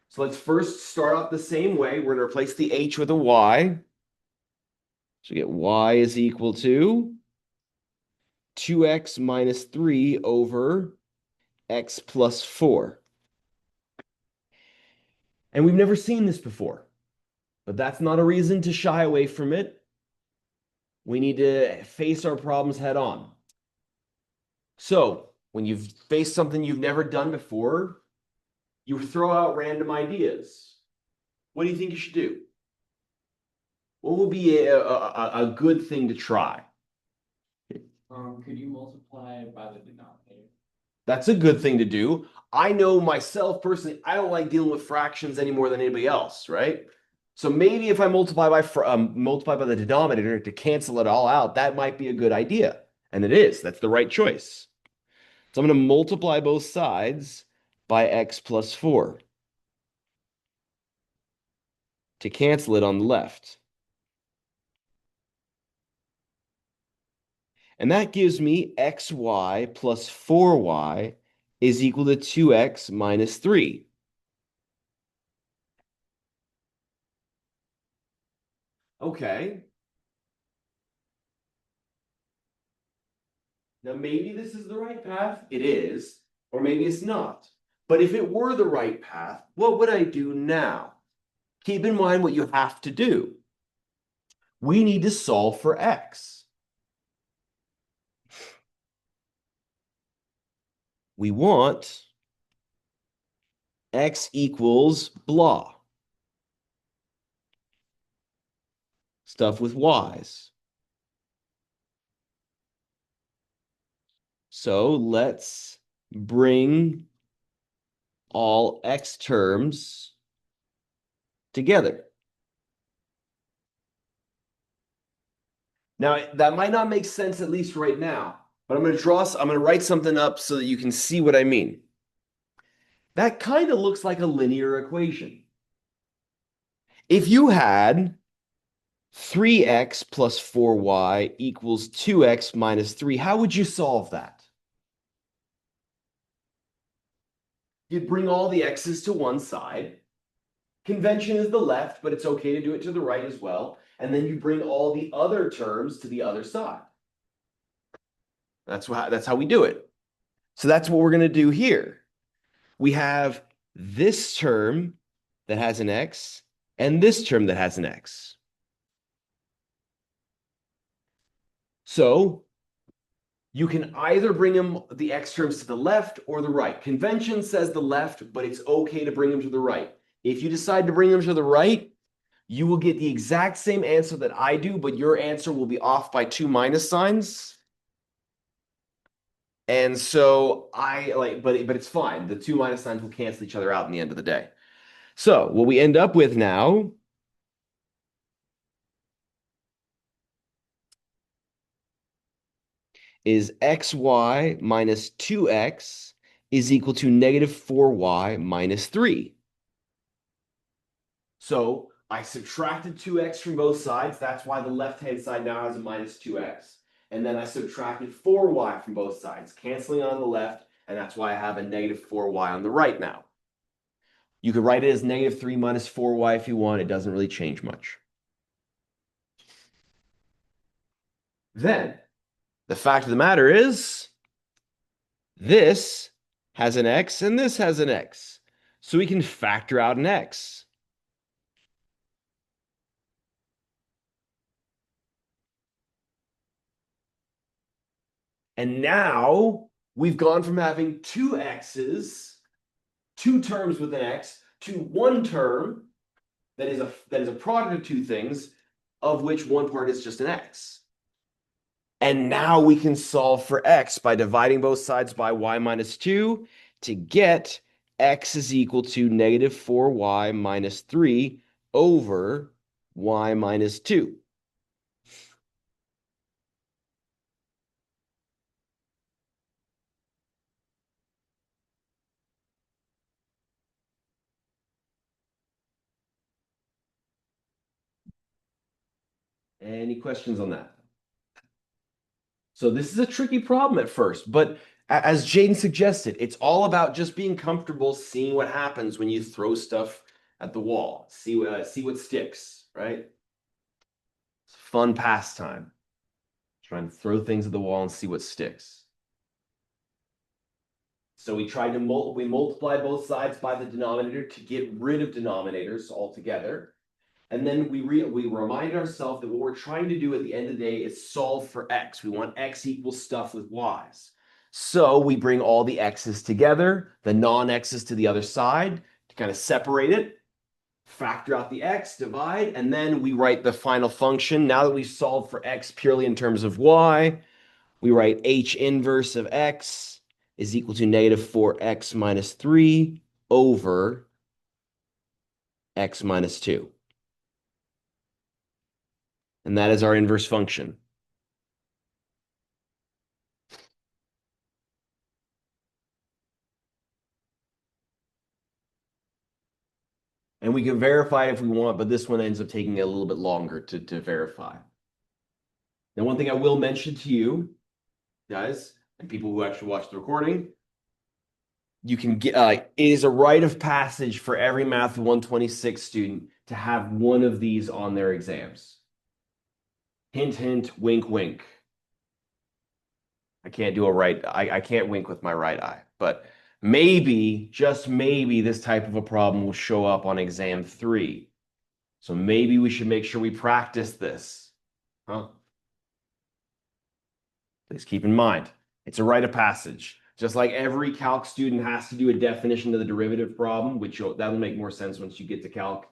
So let's first start off the same way. We're going to replace the h with a y. So we get y is equal to 2x minus 3 over x plus 4. And we've never seen this before, but that's not a reason to shy away from it. We need to face our problems head on. So when you've faced something you've never done before, you throw out random ideas. What do you think you should do? What would be a good thing to try? Could you multiply by the denominator? That's a good thing to do. I know myself personally, I don't like dealing with fractions any more than anybody else, right? So maybe if I multiply by the denominator to cancel it all out, that might be a good idea. And it is. That's the right choice. So I'm going to multiply both sides by x plus 4 to cancel it on the left. And that gives me xy plus 4y is equal to 2x minus 3. Okay. Now, maybe this is the right path. It is. Or maybe it's not. But if it were the right path, what would I do now? Keep in mind what you have to do. We need to solve for x. We want x equals blah. Stuff with y's. So let's bring all x terms together. Now, that might not make sense, at least right now, but I'm going to write something up so that you can see what I mean. That kind of looks like a linear equation. If you had 3x plus 4y equals 2x minus 3, how would you solve that? You'd bring all the x's to one side. Convention is the left, but it's okay to do it to the right as well. And then you bring all the other terms to the other side. That's how we do it. So that's what we're going to do here. We have this term that has an x and this term that has an x. So you can either bring the x terms to the left or the right. Convention says the left, but it's okay to bring them to the right. If you decide to bring them to the right, you will get the exact same answer that I do, but your answer will be off by 2 minus signs. And so but it's fine. The 2 minus signs will cancel each other out in the end of the day. So what we end up with now is xy minus 2x is equal to negative 4y minus 3. So I subtracted 2x from both sides. That's why the left-hand side now has a minus 2x. And then I subtracted 4y from both sides, canceling on the left, and that's why I have a negative 4y on the right now. You could write it as negative 3 minus 4y if you want. It doesn't really change much. Then, the fact of the matter is, this has an x and this has an x. So we can factor out an x. And now we've gone from having two x's, two terms with an x, to one term that is a product of two things, of which one part is just an x. And now we can solve for x by dividing both sides by y minus 2 to get x is equal to negative 4y minus 3 over y minus 2. Any questions on that? So this is a tricky problem at first, but as Jaden suggested, it's all about just being comfortable seeing what happens when you throw stuff at the wall. See what sticks, right? It's a fun pastime. Trying to throw things at the wall and see what sticks. So we tried to we multiply both sides by the denominator to get rid of denominators altogether. And then we remind ourselves that what we're trying to do at the end of the day is solve for x. We want x equals stuff with y's. So we bring all the x's together, the non-x's to the other side to kind of separate it, factor out the x, divide, and then we write the final function. Now that we've solved for x purely in terms of y, we write h inverse of x is equal to negative 4x minus 3 over x minus 2. And that is our inverse function. And we can verify it if we want, but this one ends up taking a little bit longer to verify. Now, one thing I will mention to you, guys, and people who actually watch the recording, you can get it is a rite of passage for every Math 126 student to have one of these on their exams. Hint, hint, wink, wink. I can't do I can't wink with my right eye, but maybe, just maybe, this type of a problem will show up on exam 3. So maybe we should make sure we practice this. Huh? Please keep in mind, it's a rite of passage. Just like every calc student has to do a definition of the derivative problem, which that'll make more sense once you get to calc.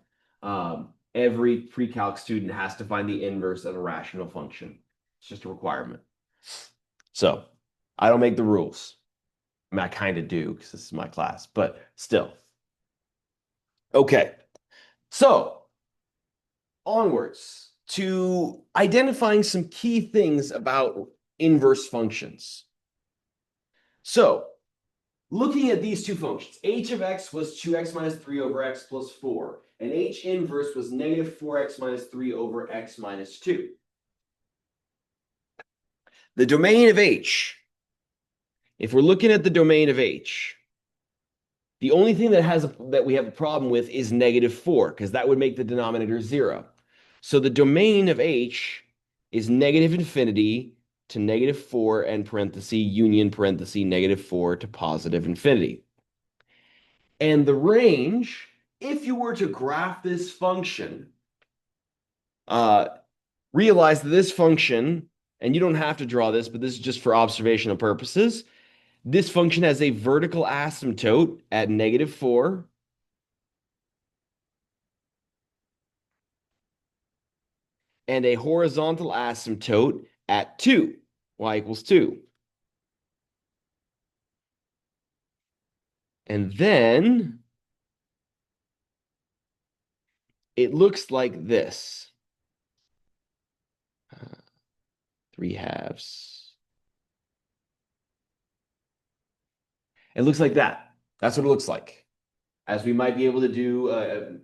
Every pre-calc student has to find the inverse of a rational function. It's just a requirement. So I don't make the rules. I mean, I kind of do because this is my class, but still. Okay, so onwards to identifying some key things about inverse functions. So looking at these two functions, h of x was 2x minus 3 over x plus 4, and h inverse was negative 4x minus 3 over x minus 2. The domain of h, if we're looking at the domain of h, the only thing that we have a problem with is negative 4, because that would make the denominator 0. So the domain of h is negative infinity to negative 4 and parenthesis union parenthesis negative 4 to positive infinity. And the range, if you were to graph this function, realize that this function, and you don't have to draw this, but this is just for observational purposes, this function has a vertical asymptote at negative 4 and a horizontal asymptote at 2, y equals 2. And then it looks like this. 3/2. It looks like that. That's what it looks like, as we might be able to do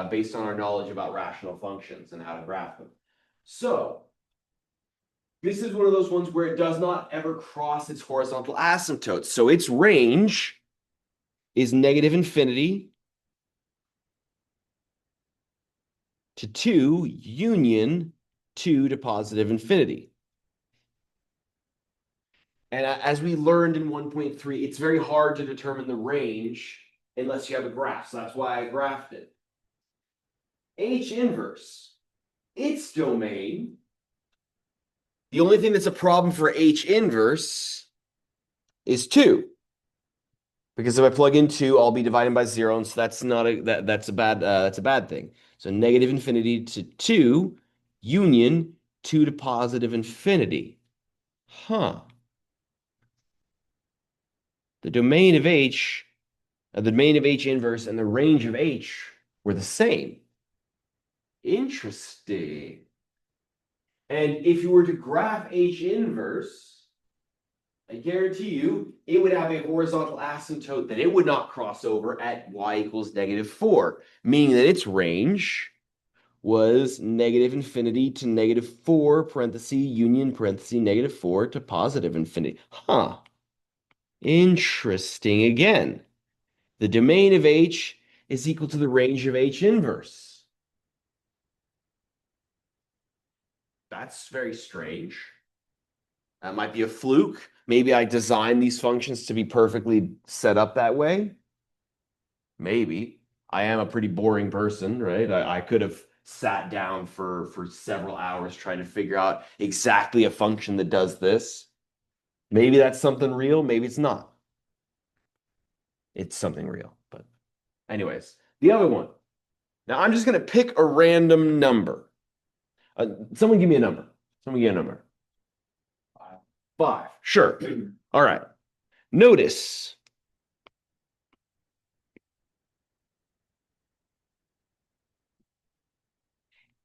based on our knowledge about rational functions and how to graph them. So this is one of those ones where it does not ever cross its horizontal asymptote. So its range is negative infinity to 2 union 2 to positive infinity. And as we learned in 1.3, it's very hard to determine the range unless you have a graph. So that's why I graphed it. H inverse, its domain, the only thing that's a problem for H inverse is 2. Because if I plug in 2, I'll be dividing by 0, and so that's not that's a bad thing. So negative infinity to 2 union 2 to positive infinity. Huh. The domain of H inverse and the range of H were the same. Interesting. And if you were to graph H inverse, I guarantee you it would have a horizontal asymptote that it would not cross over at y equals negative 4, meaning that its range was negative infinity to -4, parenthesis, union, parenthesis, -4 to positive infinity. Huh. Interesting again. The domain of H is equal to the range of H inverse. That's very strange. That might be a fluke. Maybe I designed these functions to be perfectly set up that way. Maybe. I am a pretty boring person, right? I could have sat down for several hours trying to figure out exactly a function that does this. Maybe that's something real, maybe it's not. It's something real, but anyways, the other one. Now I'm just going to pick a random number. Someone give me a number. Someone give me a number. 5. Sure. All right. Notice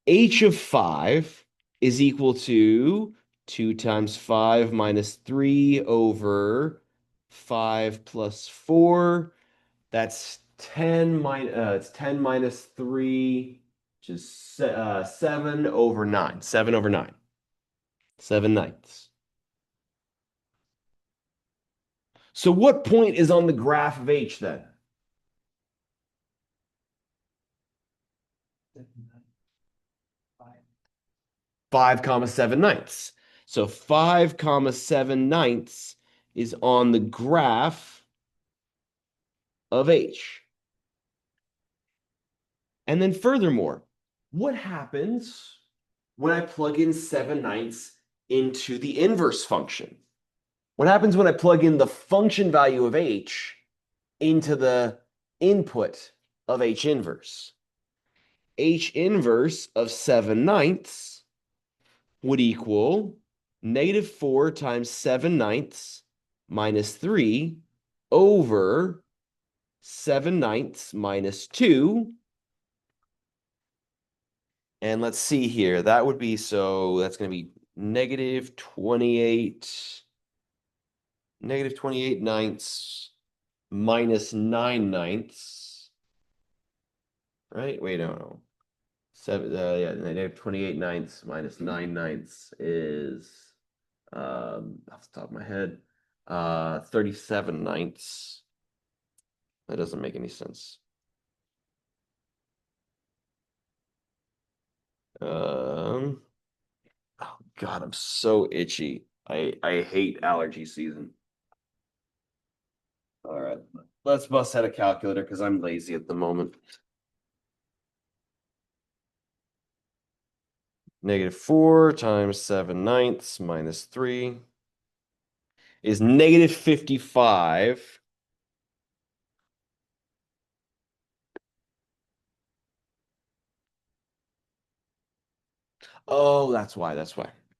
h of 5 is equal to 2 times 5 minus 3 over 5 plus 4. That's 10 it's 10 minus 3, which is 7 over 9. 7 over 9. 7/9. So what point is on the graph of h then? 5 comma 7/9. So 5 comma 7/9 is on the graph of h. And then furthermore, what happens when I plug in 7/9 into the inverse function? What happens when I plug in the function value of h into the input of h inverse? H inverse of 7/9 would equal -4 times 7/9 minus 3 over 7/9 minus 2. And let's see here. That would be, so that's going to be -28 ninths minus 9/9. Right? Wait, no. 7, yeah, -28 ninths minus 9/9 is, off the top of my head, 37 ninths. That doesn't make any sense. Oh God, I'm so itchy. I hate allergy season. All right, let's bust out a calculator because I'm lazy at the moment. -4 times 7/9 minus 3 is -55. Oh, that's why.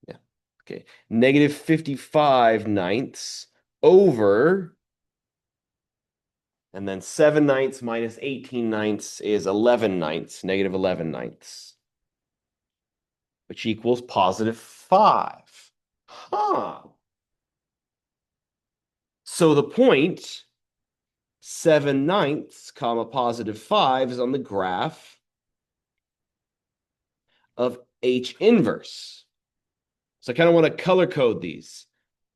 Yeah. Okay. -55 ninths over, and then 7/9 minus 18 ninths is 11 ninths, -11 ninths, which equals +5. Huh. So the point 7/9 comma +5 is on the graph of H inverse. So I kind of want to color code these.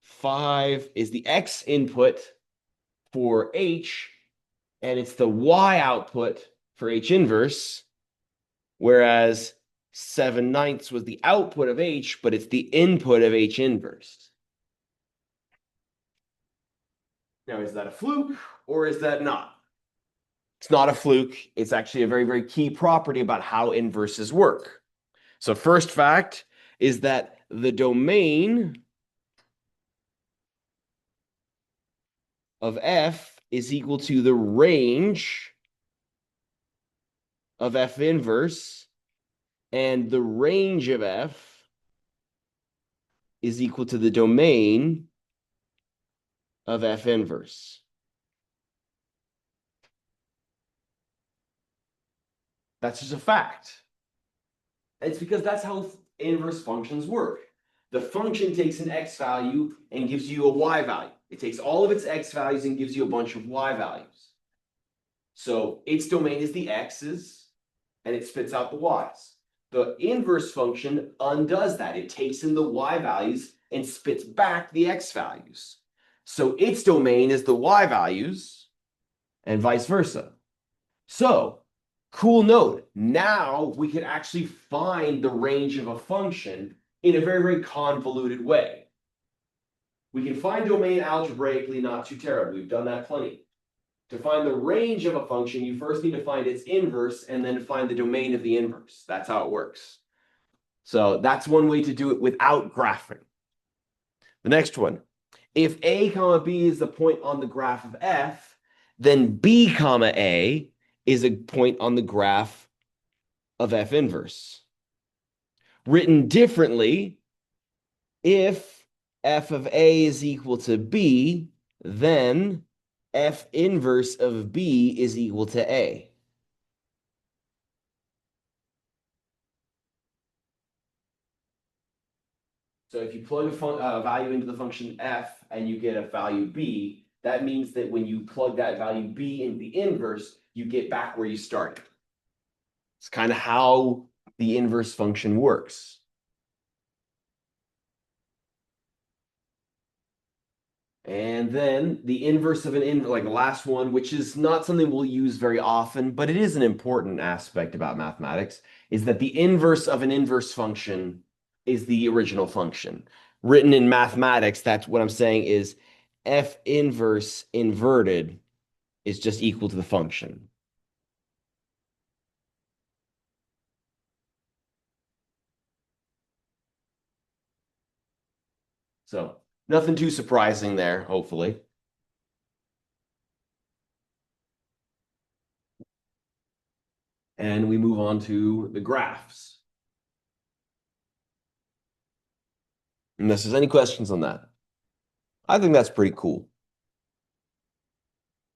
5 is the X input for H, and it's the Y output for H inverse, whereas 7/9 was the output of H, but it's the input of H inverse. Now, is that a fluke or is that not? It's not a fluke. It's actually a very, very key property about how inverses work. So first fact is that the domain of F is equal to the range of F inverse, and the range of F is equal to the domain of F inverse. That's just a fact. It's because that's how inverse functions work. The function takes an x value and gives you a y value. It takes all of its x values and gives you a bunch of y values. So its domain is the x's, and it spits out the y's. The inverse function undoes that. It takes in the y values and spits back the x values. So its domain is the y values and vice versa. So, cool note, now we can actually find the range of a function in a very, very convoluted way. We can find domain algebraically not too terribly. We've done that plenty. To find the range of a function, you first need to find its inverse and then find the domain of the inverse. That's how it works. So that's one way to do it without graphing. The next one, if a comma b is the point on the graph of f, then b comma a is a point on the graph of f inverse. Written differently, if f of a is equal to b, then f inverse of b is equal to a. So if you plug a value into the function f and you get a value b, that means that when you plug that value b into the inverse, you get back where you started. It's kind of how the inverse function works. And then the inverse of an inverse, like the last one, which is not something we'll use very often, but it is an important aspect about mathematics, is that the inverse of an inverse function is the original function. Written in mathematics, that's what I'm saying is f inverse inverted is just equal to the function. So nothing too surprising there, hopefully. And we move on to the graphs. Unless there's any questions on that. I think that's pretty cool.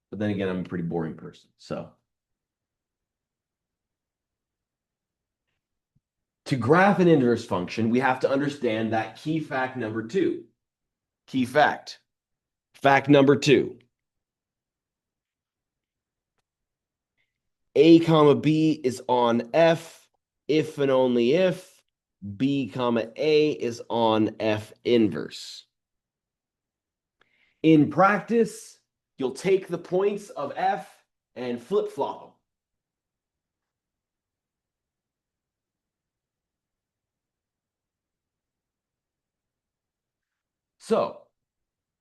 But then again, I'm a pretty boring person, so. To graph an inverse function, we have to understand that key fact number 2. Key fact. Fact number 2. A comma B is on F if and only if B comma A is on F inverse. In practice, you'll take the points of F and flip-flop them. So,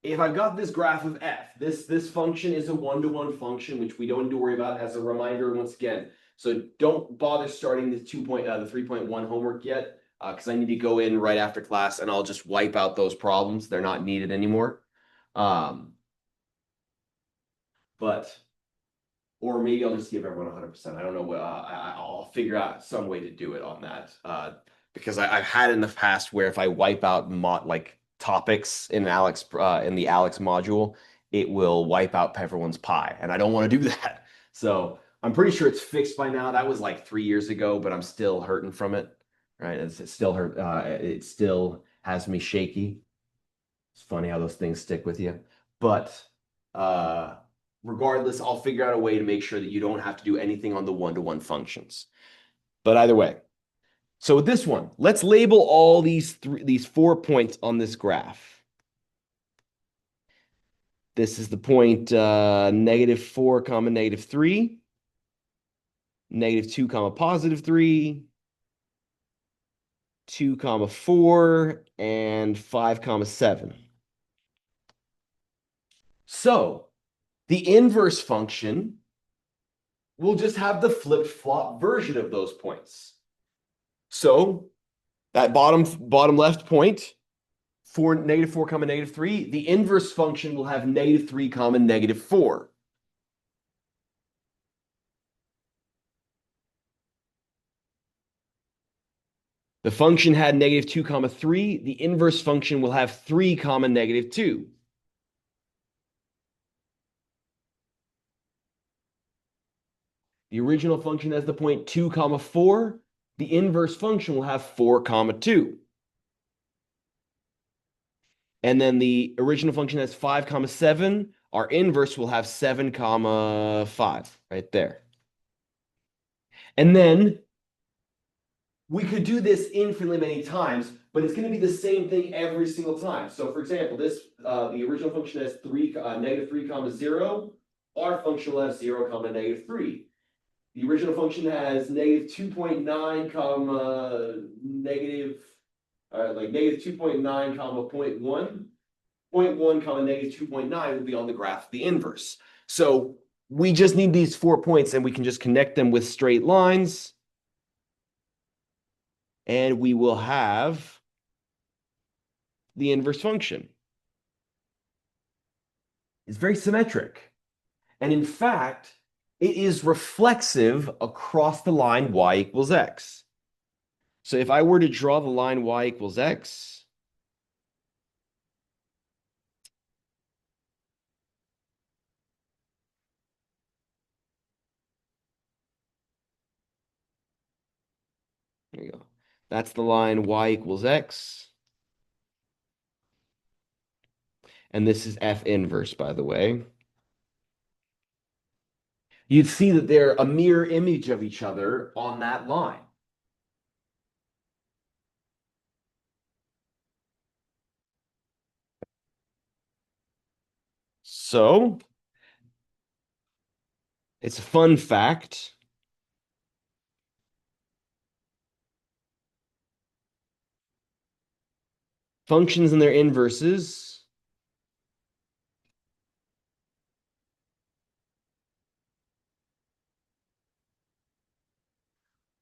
if I've got this graph of f, this function is a one-to-one function, which we don't need to worry about as a reminder once again. So don't bother starting the 3.1 homework yet, because I need to go in right after class and I'll just wipe out those problems. They're not needed anymore. Or maybe I'll just give everyone 100%. I don't know what, I'll figure out some way to do it on that. Because I've had in the past where if I wipe out topics in the ALEKS module, it will wipe out everyone's pi, and I don't want to do that. So I'm pretty sure it's fixed by now. That was like 3 years ago, but I'm still hurting from it. Right? It still hurt. It still has me shaky. It's funny how those things stick with you. But regardless, I'll figure out a way to make sure that you don't have to do anything on the one-to-one functions. But either way. So with this one, let's label all these 4 points on this graph. This is the point -4, -3, -2, +3, 2, 4, and 5, 7. So the inverse function will just have the flip-flop version of those points. So that bottom left point for -4, -3, the inverse function will have -3, -4. The function had -2, 3. The inverse function will have 3, -2. The original function has the point 2, 4. The inverse function will have 4, 2. And then the original function has 5, 7. Our inverse will have 7, 5 right there. And then we could do this infinitely many times, but it's going to be the same thing every single time. So for example, this the original function has negative 3 comma 0. Our function will have 0 comma negative 3. The original function has negative 2.9 comma negative like negative 2.9 comma 0.1. 0.1 comma negative 2.9 will be on the graph of the inverse. So we just need these 4 points and we can just connect them with straight lines. And we will have the inverse function. It's very symmetric. And in fact, it is reflexive across the line y equals x. So if I were to draw the line y equals x, there you go. That's the line y equals x. And this is f inverse, by the way. You'd see that they're a mirror image of each other on that line. So it's a fun fact. Functions and their inverses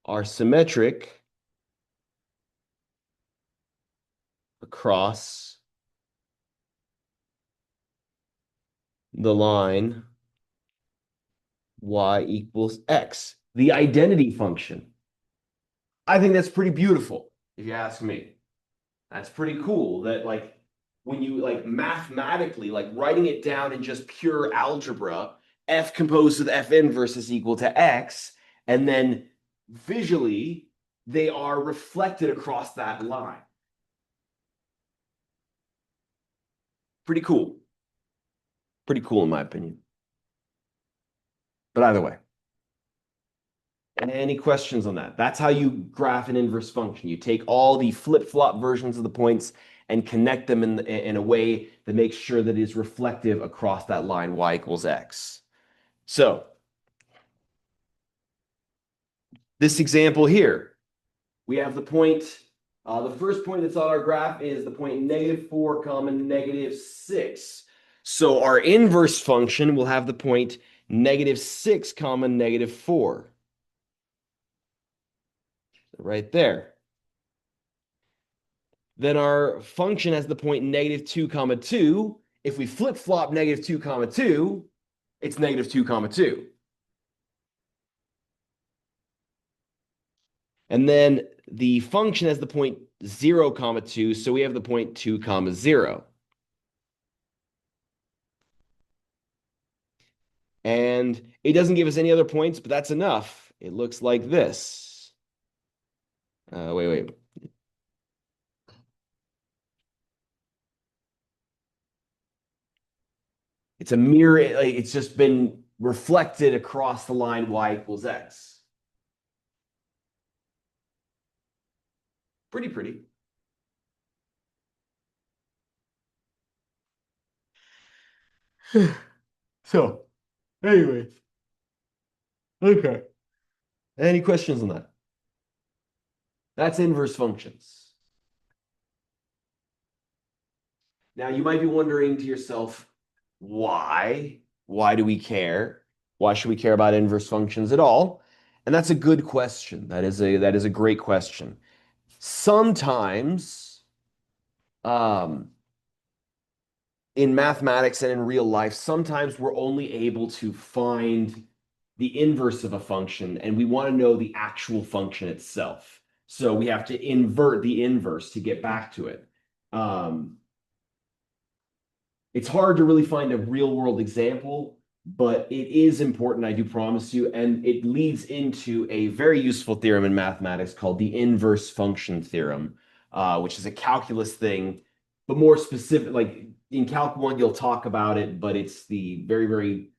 are symmetric across the line y equals x, the identity function. I think that's pretty beautiful, if you ask me. That's pretty cool that like when you like mathematically like writing it down in just pure algebra, f composed with f inverse is equal to x, and then visually they are reflected across that line. Pretty cool. Pretty cool in my opinion. But either way, any questions on that? That's how you graph an inverse function. You take all the flip-flop versions of the points and connect them in a way that makes sure that it is reflective across that line y equals x. So this example here, we have the point, the first point that's on our graph is the point negative 4 comma negative 6. So our inverse function will have the point negative 6 comma negative 4. Right there. Then our function has the point negative 2 comma 2. If we flip-flop negative 2 comma 2, it's negative 2 comma 2. And then the function has the point 0 comma 2, so we have the point 2 comma 0. And it doesn't give us any other points, but that's enough. It looks like this. Wait. It's a mirror, like, it's just been reflected across the line y equals x. Pretty. So, anyway. Okay. Any questions on that? That's inverse functions. Now, you might be wondering to yourself, why? Why do we care? Why should we care about inverse functions at all? And that's a good question. That is a great question. Sometimes, in mathematics and in real life, sometimes we're only able to find the inverse of a function, and we want to know the actual function itself. So we have to invert the inverse to get back to it. It's hard to really find a real world example, but it is important, I do promise you, and it leads into a very useful theorem in mathematics called the inverse function theorem, which is a calculus thing, but more specific, like in Calc 1, you'll talk about it, but it's the very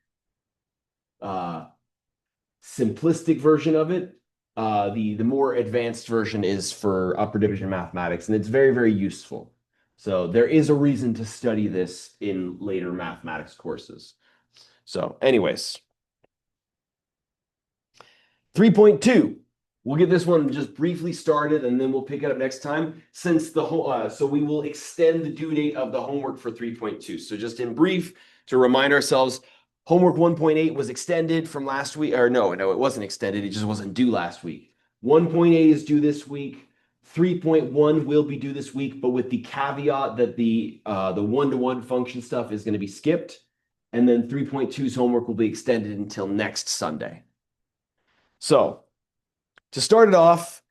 simplistic version of it. The more advanced version is for upper division mathematics, and it's very, very useful. So there is a reason to study this in later mathematics courses. So anyways, 3.2. We'll get this one just briefly started and then we'll pick it up next time since the whole, so we will extend the due date of the homework for 3.2. So just in brief, to remind ourselves, homework 1.8 was extended from last week, or no, it wasn't extended. It just wasn't due last week. 1.8 is due this week. 3.1 will be due this week, but with the caveat that the one-to-one function stuff is going to be skipped. And then 3.2's homework will be extended until next Sunday. So to start it off,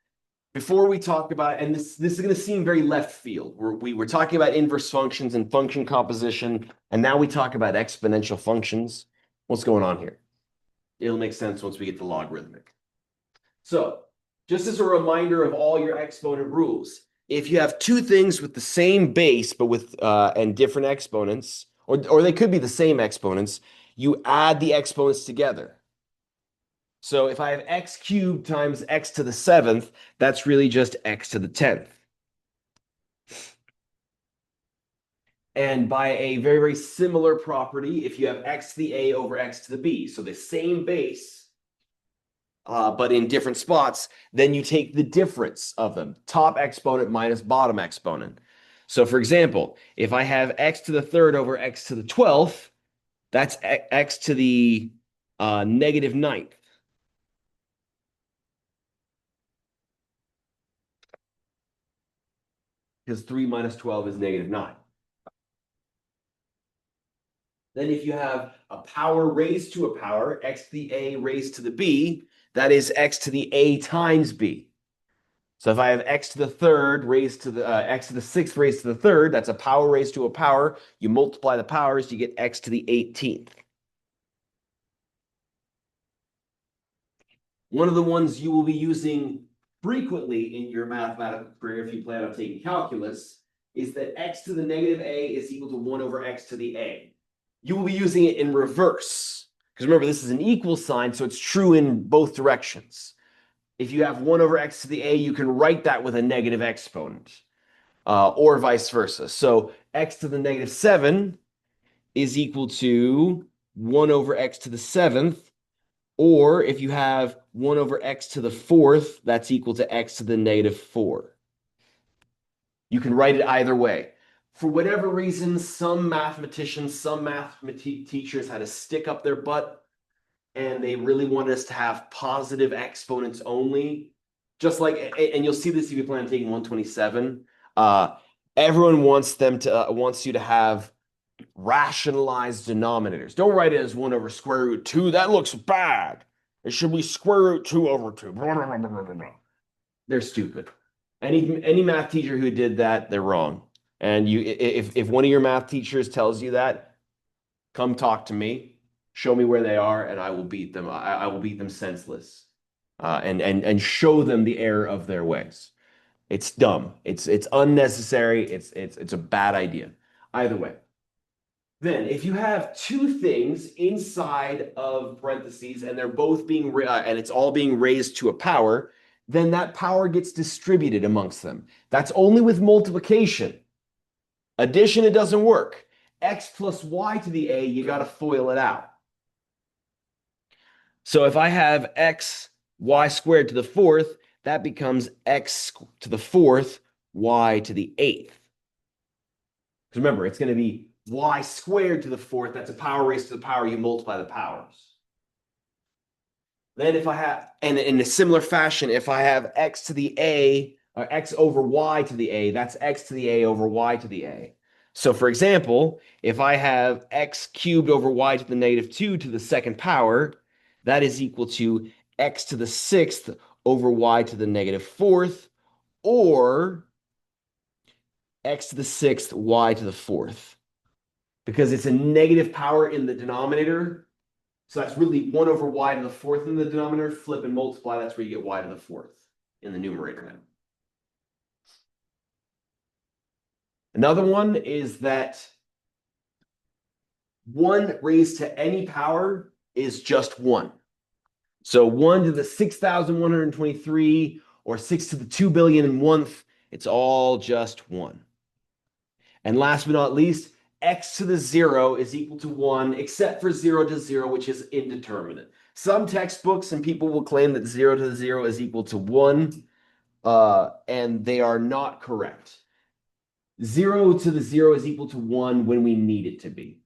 before we talk about, and this is going to seem very left field. We were talking about inverse functions and function composition, and now we talk about exponential functions. What's going on here? It'll make sense once we get to logarithmic. So just as a reminder of all your exponent rules, if you have two things with the same base but with and different exponents, or they could be the same exponents, you add the exponents together. So if I have x cubed times x to the 7th, that's really just x to the 10th. And by a very, very similar property, if you have x to the a over x to the b, so the same base, but in different spots, then you take the difference of them, top exponent minus bottom exponent. So for example, if I have x to the 3rd over x to the 12th, that's x to the negative 9th. Because 3 minus 12 is negative 9. Then if you have a power raised to a power, x to the a raised to the b, that is x to the a times b. So if I have x to the 3rd raised to the x to the 6th raised to the 3rd, that's a power raised to a power. You multiply the powers, you get x to the 18th. One of the ones you will be using frequently in your mathematical career, if you plan on taking calculus, is that x to the negative a is equal to 1 over x to the a. You will be using it in reverse. Because remember, this is an equal sign, so it's true in both directions. If you have 1 over x to the a, you can write that with a negative exponent, or vice versa. So x to the negative 7 is equal to 1 over x to the 7th. Or if you have 1 over x to the 4th, that's equal to x to the negative 4. You can write it either way. For whatever reason, some mathematicians, some math teachers had a stick up their butt, and they really wanted us to have positive exponents only. Just like, and you'll see this if you plan on taking 127. Everyone wants you to have rationalized denominators. Don't write it as 1 over square root 2. That looks bad. It should be square root 2 over 2. They're stupid. Any math teacher who did that, they're wrong. And if one of your math teachers tells you that, come talk to me, show me where they are, and I will beat them. I will beat them senseless, and show them the error of their ways. It's dumb. It's unnecessary. It's a bad idea. Either way. Then, if you have two things inside of parentheses and they're both being and it's all being raised to a power, then that power gets distributed amongst them. That's only with multiplication. Addition, it doesn't work. X plus y to the a, you got to FOIL it out. So if I have x y squared to the 4th, that becomes x to the 4th, y to the 8th. Because remember, it's going to be y squared to the 4th. That's a power raised to the power. You multiply the powers. Then if I have, and in a similar fashion, if I have x to the a, or x over y to the a, that's x to the a over y to the a. So for example, if I have x cubed over y to the negative 2 to the 2nd power, that is equal to x to the 6th over y to the negative 4th, or x to the 6th, y to the 4th. Because it's a negative power in the denominator, so that's really 1 over y to the 4th in the denominator. Flip and multiply, that's where you get y to the 4th in the numerator now. Another one is that 1 raised to any power is just 1. So 1 to the 6,123 or 6 to the 2 billion and 1th, it's all just 1. And last but not least, x to the 0 is equal to 1, except for 0 to 0, which is indeterminate. Some textbooks and people will claim that 0 to the 0 is equal to 1, and they are not correct. 0 to the 0 is equal to 1 when we need it to be.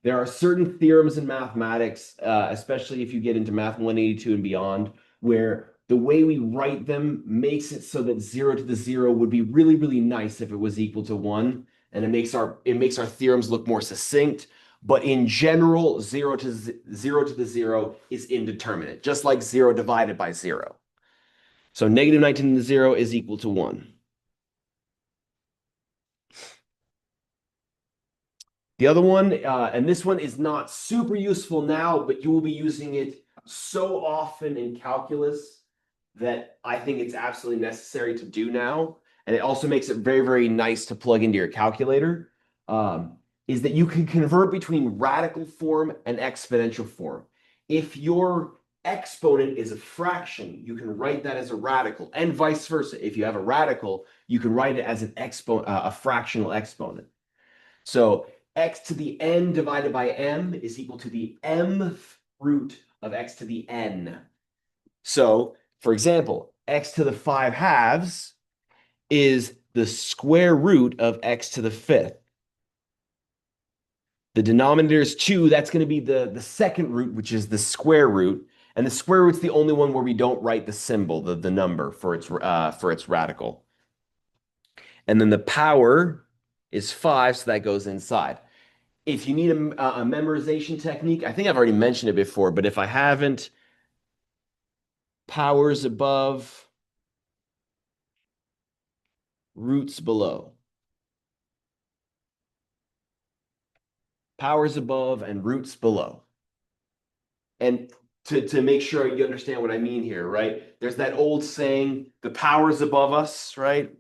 There are certain theorems in mathematics, especially if you get into Math 182 and beyond, where the way we write them makes it so that 0 to the 0 would be really, really nice if it was equal to 1, and it makes our theorems look more succinct. But in general, 0 to the 0 is indeterminate, just like 0 divided by 0. So negative 19 to the 0 is equal to 1. The other one, and this one is not super useful now, but you will be using it so often in calculus that I think it's absolutely necessary to do now. And it also makes it very, very nice to plug into your calculator, is that you can convert between radical form and exponential form. If your exponent is a fraction, you can write that as a radical, and vice versa. If you have a radical, you can write it as an a fractional exponent. So x to the n divided by m is equal to the mth root of x to the n. So, for example, x to the 5/2 is the square root of x to the 5th. The denominator is 2. That's going to be the second root, which is the square root. And the square root's the only one where we don't write the symbol, the number for its radical. And then the power is 5, so that goes inside. If you need a memorization technique, I think I've already mentioned it before, but if I haven't, powers above, roots below. Powers above and roots below. And to make sure you understand what I mean here, right? There's that old saying, the power's above us, right?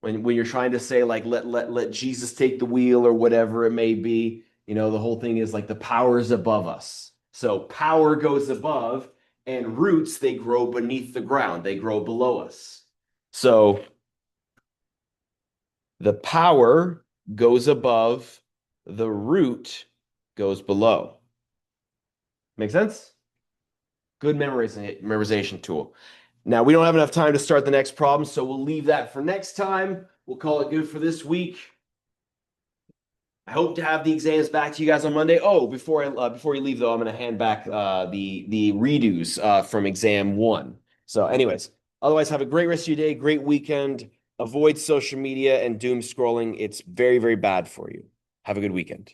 When you're trying to say like let Jesus take the wheel or whatever it may be, you know, the whole thing is like the power is above us. So power goes above, and roots, they grow beneath the ground, they grow below us. So the power goes above, the root goes below. Make sense? Good memorization tool. Now, we don't have enough time to start the next problem, so we'll leave that for next time. We'll call it good for this week. I hope to have the exams back to you guys on Monday. Oh, before you leave, though, I'm going to hand back the redos from exam 1. So anyways, otherwise, have a great rest of your day, great weekend. Avoid social media and doom scrolling. It's very, very bad for you. Have a good weekend.